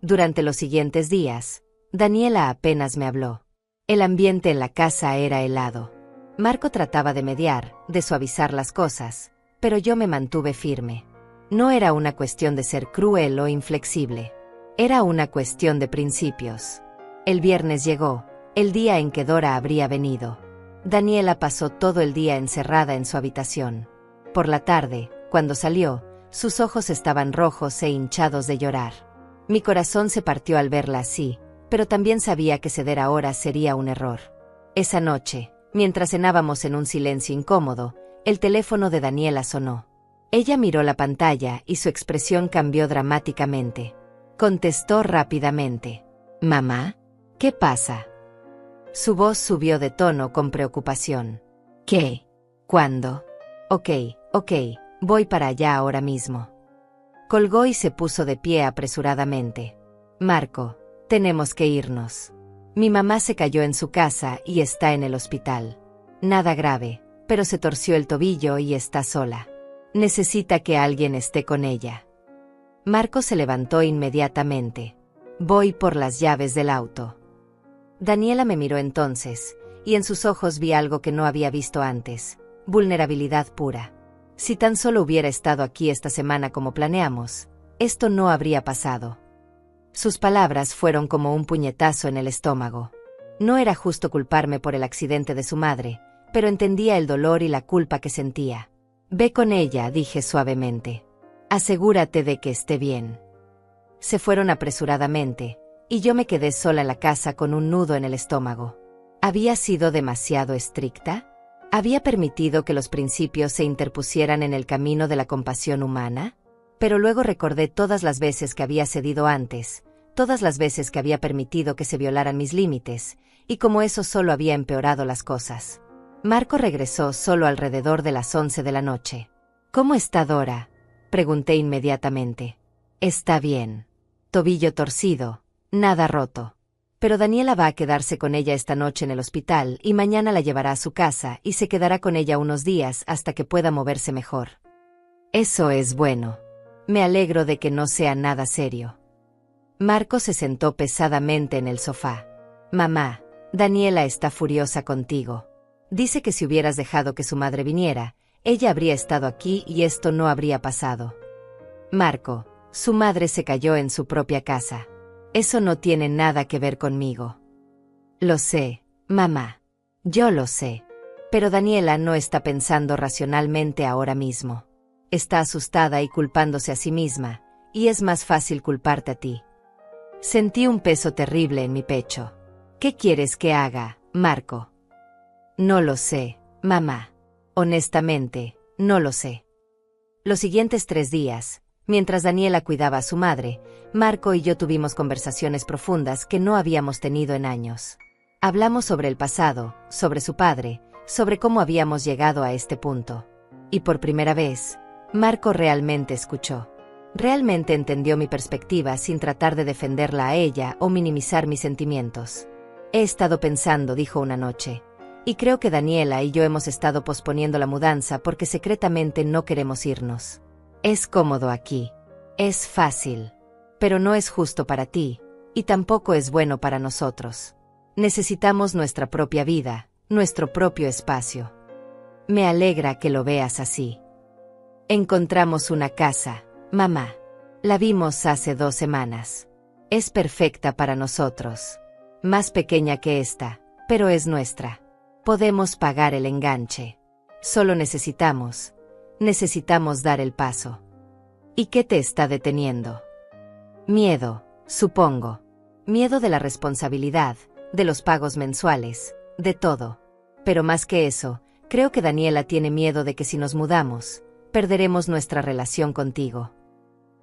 Durante los siguientes días, Daniela apenas me habló. El ambiente en la casa era helado. Marco trataba de mediar, de suavizar las cosas, pero yo me mantuve firme. No era una cuestión de ser cruel o inflexible. Era una cuestión de principios. El viernes llegó, el día en que Dora habría venido. Daniela pasó todo el día encerrada en su habitación. Por la tarde, cuando salió, sus ojos estaban rojos e hinchados de llorar. Mi corazón se partió al verla así, pero también sabía que ceder ahora sería un error. Esa noche, mientras cenábamos en un silencio incómodo, el teléfono de Daniela sonó. Ella miró la pantalla y su expresión cambió dramáticamente. Contestó rápidamente. «¿Mamá? ¿Qué pasa?» Su voz subió de tono con preocupación. «¿Qué? ¿Cuándo?» Ok, voy para allá ahora mismo». Colgó y se puso de pie apresuradamente. «Marco, tenemos que irnos. Mi mamá se cayó en su casa y está en el hospital. Nada grave, pero se torció el tobillo y está sola. Necesita que alguien esté con ella. Marco se levantó inmediatamente. Voy por las llaves del auto. Daniela me miró entonces, y en sus ojos vi algo que no había visto antes: vulnerabilidad pura. Si tan solo hubiera estado aquí esta semana como planeamos, esto no habría pasado. Sus palabras fueron como un puñetazo en el estómago. No era justo culparme por el accidente de su madre, pero entendía el dolor y la culpa que sentía. Ve con ella, dije suavemente. Asegúrate de que esté bien. Se fueron apresuradamente, y yo me quedé sola en la casa con un nudo en el estómago. ¿Había sido demasiado estricta? ¿Había permitido que los principios se interpusieran en el camino de la compasión humana? Pero luego recordé todas las veces que había cedido antes, todas las veces que había permitido que se violaran mis límites, y como eso solo había empeorado las cosas. Marco regresó solo alrededor de las 11 de la noche. ¿Cómo está Dora?, pregunté inmediatamente. Está bien. Tobillo torcido, nada roto. Pero Daniela va a quedarse con ella esta noche en el hospital y mañana la llevará a su casa y se quedará con ella unos días hasta que pueda moverse mejor. Eso es bueno. Me alegro de que no sea nada serio. Marco se sentó pesadamente en el sofá. Mamá, Daniela está furiosa contigo. Dice que si hubieras dejado que su madre viniera, ella habría estado aquí y esto no habría pasado. Marco, su madre se cayó en su propia casa. Eso no tiene nada que ver conmigo. Lo sé, mamá. Yo lo sé. Pero Daniela no está pensando racionalmente ahora mismo. Está asustada y culpándose a sí misma, y es más fácil culparte a ti. Sentí un peso terrible en mi pecho. ¿Qué quieres que haga, Marco? No lo sé, mamá. Honestamente, no lo sé. Los siguientes 3 días, mientras Daniela cuidaba a su madre, Marco y yo tuvimos conversaciones profundas que no habíamos tenido en años. Hablamos sobre el pasado, sobre su padre, sobre cómo habíamos llegado a este punto. Y por primera vez, Marco realmente escuchó. Realmente entendió mi perspectiva sin tratar de defenderla a ella o minimizar mis sentimientos. He estado pensando, dijo una noche, y creo que Daniela y yo hemos estado posponiendo la mudanza porque secretamente no queremos irnos. Es cómodo aquí. Es fácil. Pero no es justo para ti, y tampoco es bueno para nosotros. Necesitamos nuestra propia vida, nuestro propio espacio. Me alegra que lo veas así. Encontramos una casa, mamá. La vimos hace 2 semanas. Es perfecta para nosotros. Más pequeña que esta, pero es nuestra. Podemos pagar el enganche. Solo necesitamos dar el paso. ¿Y qué te está deteniendo? Miedo, supongo. Miedo de la responsabilidad, de los pagos mensuales, de todo. Pero más que eso, creo que Daniela tiene miedo de que si nos mudamos, perderemos nuestra relación contigo.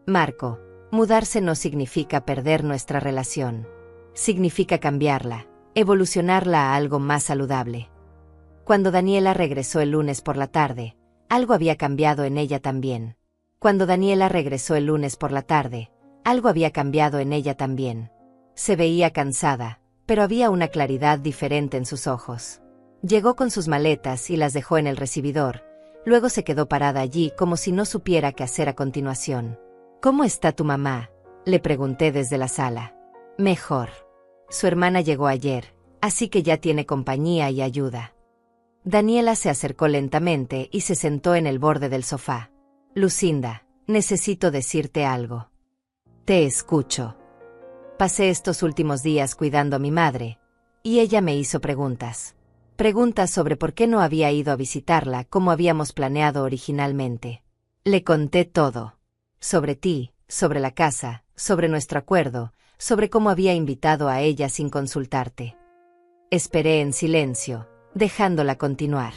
Marco, mudarse no significa perder nuestra relación. Significa cambiarla, evolucionarla a algo más saludable. Cuando Daniela regresó el lunes por la tarde, algo había cambiado en ella también. Cuando Daniela regresó el lunes por la tarde, algo había cambiado en ella también. Se veía cansada, pero había una claridad diferente en sus ojos. Llegó con sus maletas y las dejó en el recibidor, luego se quedó parada allí como si no supiera qué hacer a continuación. ¿Cómo está tu mamá?, le pregunté desde la sala. Mejor. Su hermana llegó ayer, así que ya tiene compañía y ayuda. Daniela se acercó lentamente y se sentó en el borde del sofá. Lucinda, necesito decirte algo. Te escucho. Pasé estos últimos días cuidando a mi madre, y ella me hizo preguntas. Preguntas sobre por qué no había ido a visitarla como habíamos planeado originalmente. Le conté todo. Sobre ti, sobre la casa, sobre nuestro acuerdo, sobre cómo había invitado a ella sin consultarte. Esperé en silencio, dejándola continuar.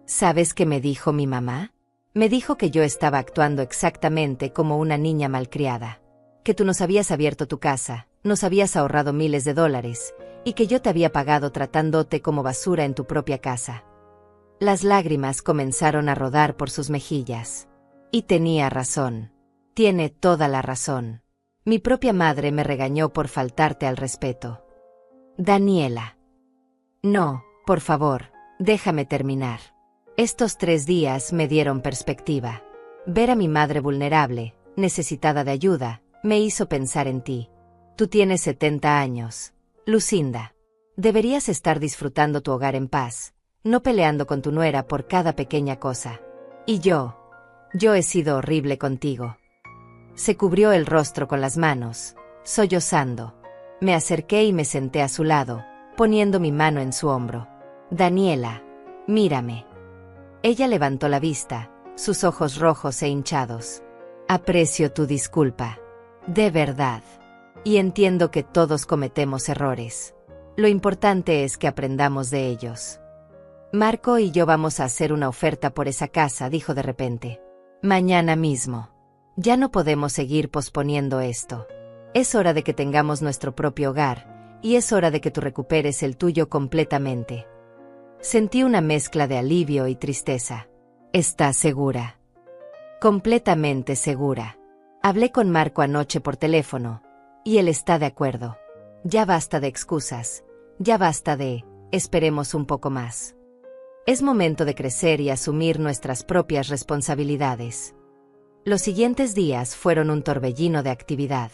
¿Sabes qué me dijo mi mamá? Me dijo que yo estaba actuando exactamente como una niña malcriada. Que tú nos habías abierto tu casa, nos habías ahorrado miles de dólares, y que yo te había pagado tratándote como basura en tu propia casa. Las lágrimas comenzaron a rodar por sus mejillas. Y tenía razón. Tiene toda la razón. Mi propia madre me regañó por faltarte al respeto. Daniela. No, por favor, Déjame terminar. Estos 3 días me dieron perspectiva. Ver a mi madre vulnerable, necesitada de ayuda, me hizo pensar en ti. Tú tienes 70 años. Lucinda. Deberías estar disfrutando tu hogar en paz, no peleando con tu nuera por cada pequeña cosa. Y yo he sido horrible contigo. Se cubrió el rostro con las manos, sollozando. Me acerqué y me senté a su lado, poniendo mi mano en su hombro. Daniela, mírame. Ella levantó la vista, sus ojos rojos e hinchados. Aprecio tu disculpa. De verdad. Y entiendo que todos cometemos errores. Lo importante es que aprendamos de ellos. Marco y yo vamos a hacer una oferta por esa casa, dijo de repente. Mañana mismo. Ya no podemos seguir posponiendo esto. Es hora de que tengamos nuestro propio hogar, y es hora de que tú recuperes el tuyo completamente. Sentí una mezcla de alivio y tristeza. ¿Estás segura? Completamente segura. Hablé con Marco anoche por teléfono, y él está de acuerdo. Ya basta de excusas, ya basta de, esperemos un poco más. Es momento de crecer y asumir nuestras propias responsabilidades. Los siguientes días fueron un torbellino de actividad.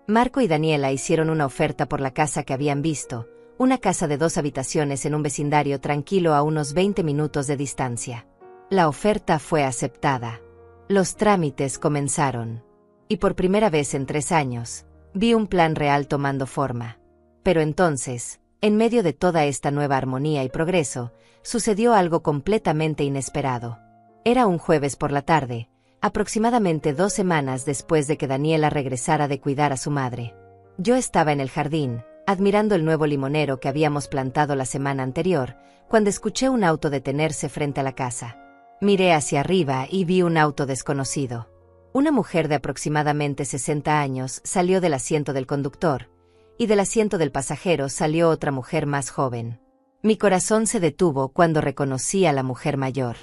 Marco y Daniela hicieron una oferta por la casa que habían visto, una casa de 2 habitaciones en un vecindario tranquilo a unos 20 minutos de distancia. La oferta fue aceptada. Los trámites comenzaron. Y por primera vez en 3 años, vi un plan real tomando forma. Pero entonces, en medio de toda esta nueva armonía y progreso, sucedió algo completamente inesperado. Era un jueves por la tarde, aproximadamente 2 semanas después de que Daniela regresara de cuidar a su madre. Yo estaba en el jardín, admirando el nuevo limonero que habíamos plantado la semana anterior, cuando escuché un auto detenerse frente a la casa. Miré hacia arriba y vi un auto desconocido. Una mujer de aproximadamente 60 años salió del asiento del conductor, y del asiento del pasajero salió otra mujer más joven. Mi corazón se detuvo cuando reconocí a la mujer mayor.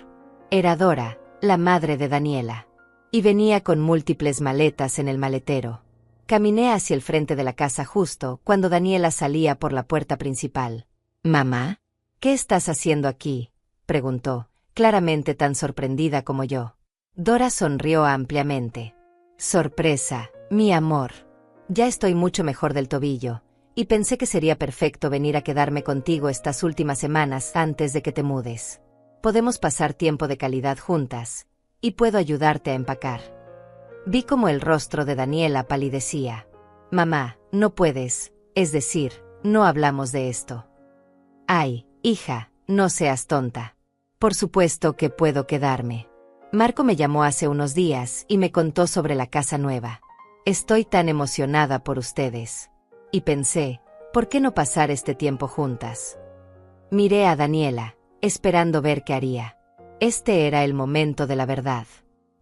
Era Dora, la madre de Daniela. Y venía con múltiples maletas en el maletero. Caminé hacia el frente de la casa justo cuando Daniela salía por la puerta principal. «Mamá, ¿qué estás haciendo aquí?», preguntó, claramente tan sorprendida como yo. Dora sonrió ampliamente. «Sorpresa, mi amor. Ya estoy mucho mejor del tobillo, y pensé que sería perfecto venir a quedarme contigo estas últimas semanas antes de que te mudes. Podemos pasar tiempo de calidad juntas, y puedo ayudarte a empacar». Vi como el rostro de Daniela palidecía. «Mamá, no puedes, es decir, no hablamos de esto». «Ay, hija, no seas tonta. Por supuesto que puedo quedarme. Marco me llamó hace unos días y me contó sobre la casa nueva. Estoy tan emocionada por ustedes. Y pensé, ¿por qué no pasar este tiempo juntas?». Miré a Daniela, esperando ver qué haría. Este era el momento de la verdad.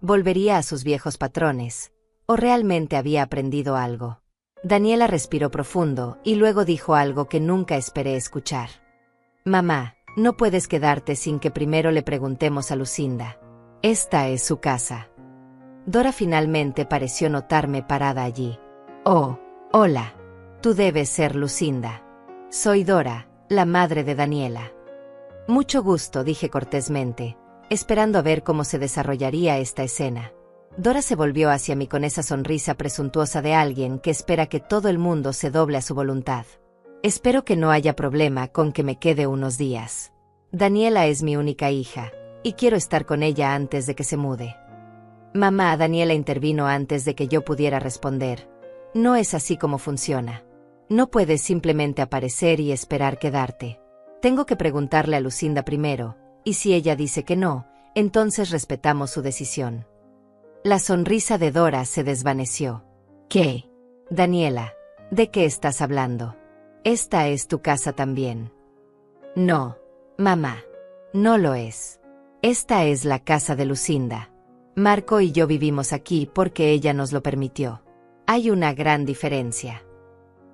¿Volvería a sus viejos patrones? ¿O realmente había aprendido algo? Daniela respiró profundo y luego dijo algo que nunca esperé escuchar. «Mamá, no puedes quedarte sin que primero le preguntemos a Lucinda. Esta es su casa». Dora finalmente pareció notarme parada allí. «Oh, hola. Tú debes ser Lucinda. Soy Dora, la madre de Daniela». «Mucho gusto», dije cortésmente, esperando a ver cómo se desarrollaría esta escena. Dora se volvió hacia mí con esa sonrisa presuntuosa de alguien que espera que todo el mundo se doble a su voluntad. «Espero que no haya problema con que me quede unos días. Daniela es mi única hija, y quiero estar con ella antes de que se mude». «Mamá», Daniela intervino antes de que yo pudiera responder. «No es así como funciona. No puedes simplemente aparecer y esperar quedarte. Tengo que preguntarle a Lucinda primero, y si ella dice que no, entonces respetamos su decisión». La sonrisa de Dora se desvaneció. «¿Qué? Daniela, ¿de qué estás hablando? Esta es tu casa también». «No, mamá, no lo es. Esta es la casa de Lucinda. Marco y yo vivimos aquí porque ella nos lo permitió. Hay una gran diferencia».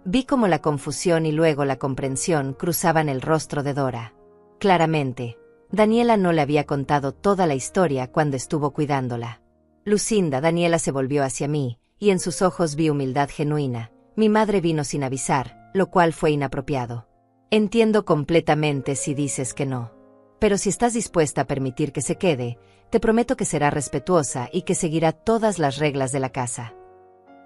Vi cómo la confusión y luego la comprensión cruzaban el rostro de Dora. Claramente, Daniela no le había contado toda la historia cuando estuvo cuidándola. «Lucinda», Daniela se volvió hacia mí, y en sus ojos vi humildad genuina. «Mi madre vino sin avisar, lo cual fue inapropiado. Entiendo completamente si dices que no. Pero si estás dispuesta a permitir que se quede, te prometo que será respetuosa y que seguirá todas las reglas de la casa.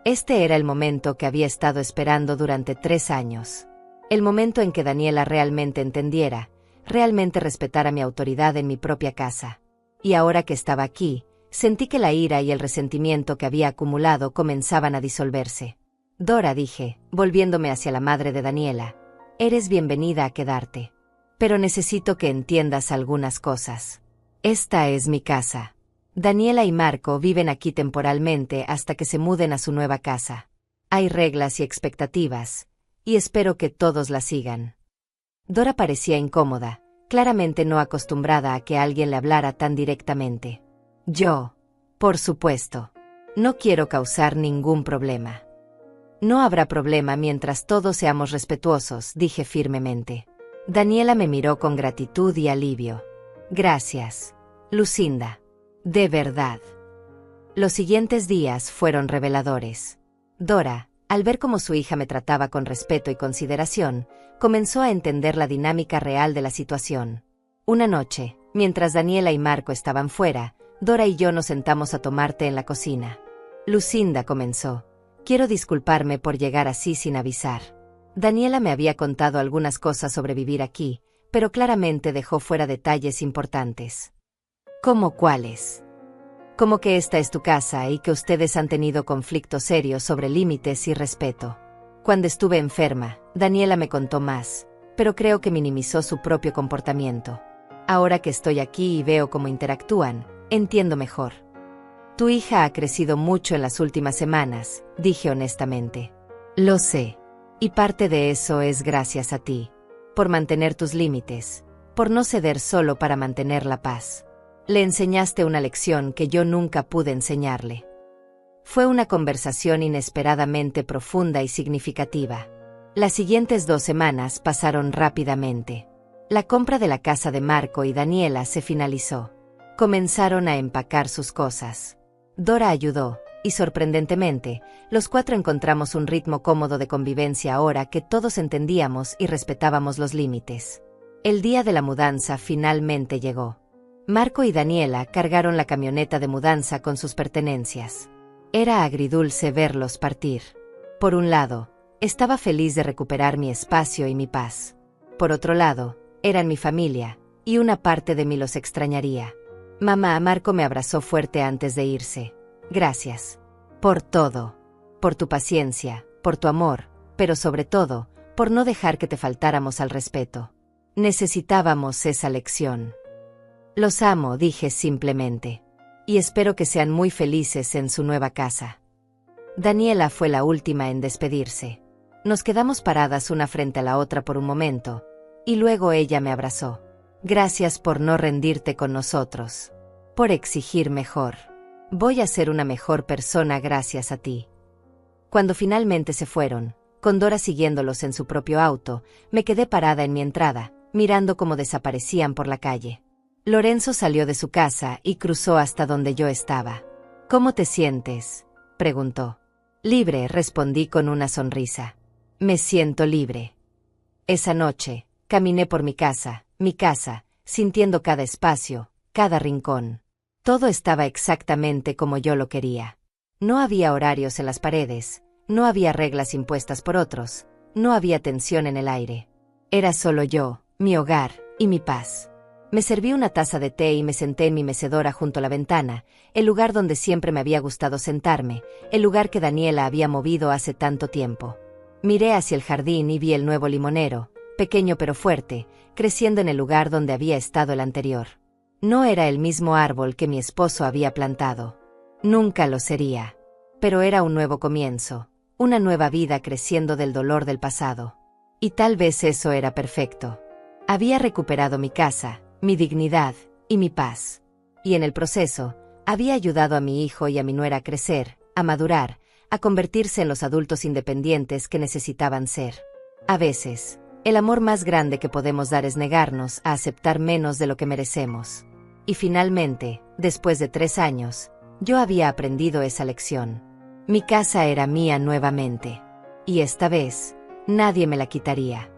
Este era el momento que había estado esperando durante 3 años. El momento en que Daniela realmente entendiera, realmente respetara mi autoridad en mi propia casa. Y ahora que estaba aquí, sentí que la ira y el resentimiento que había acumulado comenzaban a disolverse. Dora, dije, volviéndome hacia la madre de Daniela, eres bienvenida a quedarte. Pero necesito que entiendas algunas cosas. Esta es mi casa. Daniela y Marco viven aquí temporalmente hasta que se muden a su nueva casa. Hay reglas y expectativas, y espero que todos las sigan. Dora parecía incómoda, claramente no acostumbrada a que alguien le hablara tan directamente. Yo, por supuesto, no quiero causar ningún problema. No habrá problema mientras todos seamos respetuosos, dije firmemente. Daniela me miró con gratitud y alivio. Gracias, Lucinda. De verdad. Los siguientes días fueron reveladores. Dora, al ver cómo su hija me trataba con respeto y consideración, comenzó a entender la dinámica real de la situación. Una noche, mientras Daniela y Marco estaban fuera, Dora y yo nos sentamos a tomar té en la cocina. Lucinda, comenzó, quiero disculparme por llegar así sin avisar. Daniela me había contado algunas cosas sobre vivir aquí, pero claramente dejó fuera detalles importantes. ¿Cómo cuáles? Como que esta es tu casa y que ustedes han tenido conflictos serios sobre límites y respeto. Cuando estuve enferma, Daniela me contó más, pero creo que minimizó su propio comportamiento. Ahora que estoy aquí y veo cómo interactúan, entiendo mejor. Tu hija ha crecido mucho en las últimas semanas, dije honestamente. Lo sé. Y parte de eso es gracias a ti. Por mantener tus límites, por no ceder solo para mantener la paz. Le enseñaste una lección que yo nunca pude enseñarle. Fue una conversación inesperadamente profunda y significativa. Las siguientes 2 semanas pasaron rápidamente. La compra de la casa de Marco y Daniela se finalizó. Comenzaron a empacar sus cosas. Dora ayudó, y sorprendentemente, los 4 encontramos un ritmo cómodo de convivencia ahora que todos entendíamos y respetábamos los límites. El día de la mudanza finalmente llegó. Marco y Daniela cargaron la camioneta de mudanza con sus pertenencias. Era agridulce verlos partir. Por un lado, estaba feliz de recuperar mi espacio y mi paz. Por otro lado, eran mi familia, y una parte de mí los extrañaría. Mamá, Marco me abrazó fuerte antes de irse. Gracias. Por todo. Por tu paciencia, por tu amor, pero sobre todo, por no dejar que te faltáramos al respeto. Necesitábamos esa lección. Los amo, dije simplemente. Y espero que sean muy felices en su nueva casa. Daniela fue la última en despedirse. Nos quedamos paradas una frente a la otra por un momento, y luego ella me abrazó. Gracias por no rendirte con nosotros. Por exigir mejor. Voy a ser una mejor persona gracias a ti. Cuando finalmente se fueron, con Dora siguiéndolos en su propio auto, me quedé parada en mi entrada, mirando cómo desaparecían por la calle. Lorenzo salió de su casa y cruzó hasta donde yo estaba. ¿Cómo te sientes?, preguntó. Libre, respondí con una sonrisa. Me siento libre. Esa noche, caminé por mi casa, sintiendo cada espacio, cada rincón. Todo estaba exactamente como yo lo quería. No había horarios en las paredes, no había reglas impuestas por otros, no había tensión en el aire. Era solo yo, mi hogar y mi paz. Me serví una taza de té y me senté en mi mecedora junto a la ventana, el lugar donde siempre me había gustado sentarme, el lugar que Daniela había movido hace tanto tiempo. Miré hacia el jardín y vi el nuevo limonero, pequeño pero fuerte, creciendo en el lugar donde había estado el anterior. No era el mismo árbol que mi esposo había plantado. Nunca lo sería. Pero era un nuevo comienzo, una nueva vida creciendo del dolor del pasado. Y tal vez eso era perfecto. Había recuperado mi casa, mi dignidad y mi paz. Y en el proceso, había ayudado a mi hijo y a mi nuera a crecer, a madurar, a convertirse en los adultos independientes que necesitaban ser. A veces, el amor más grande que podemos dar es negarnos a aceptar menos de lo que merecemos. Y finalmente, después de 3 años, yo había aprendido esa lección. Mi casa era mía nuevamente. Y esta vez, nadie me la quitaría.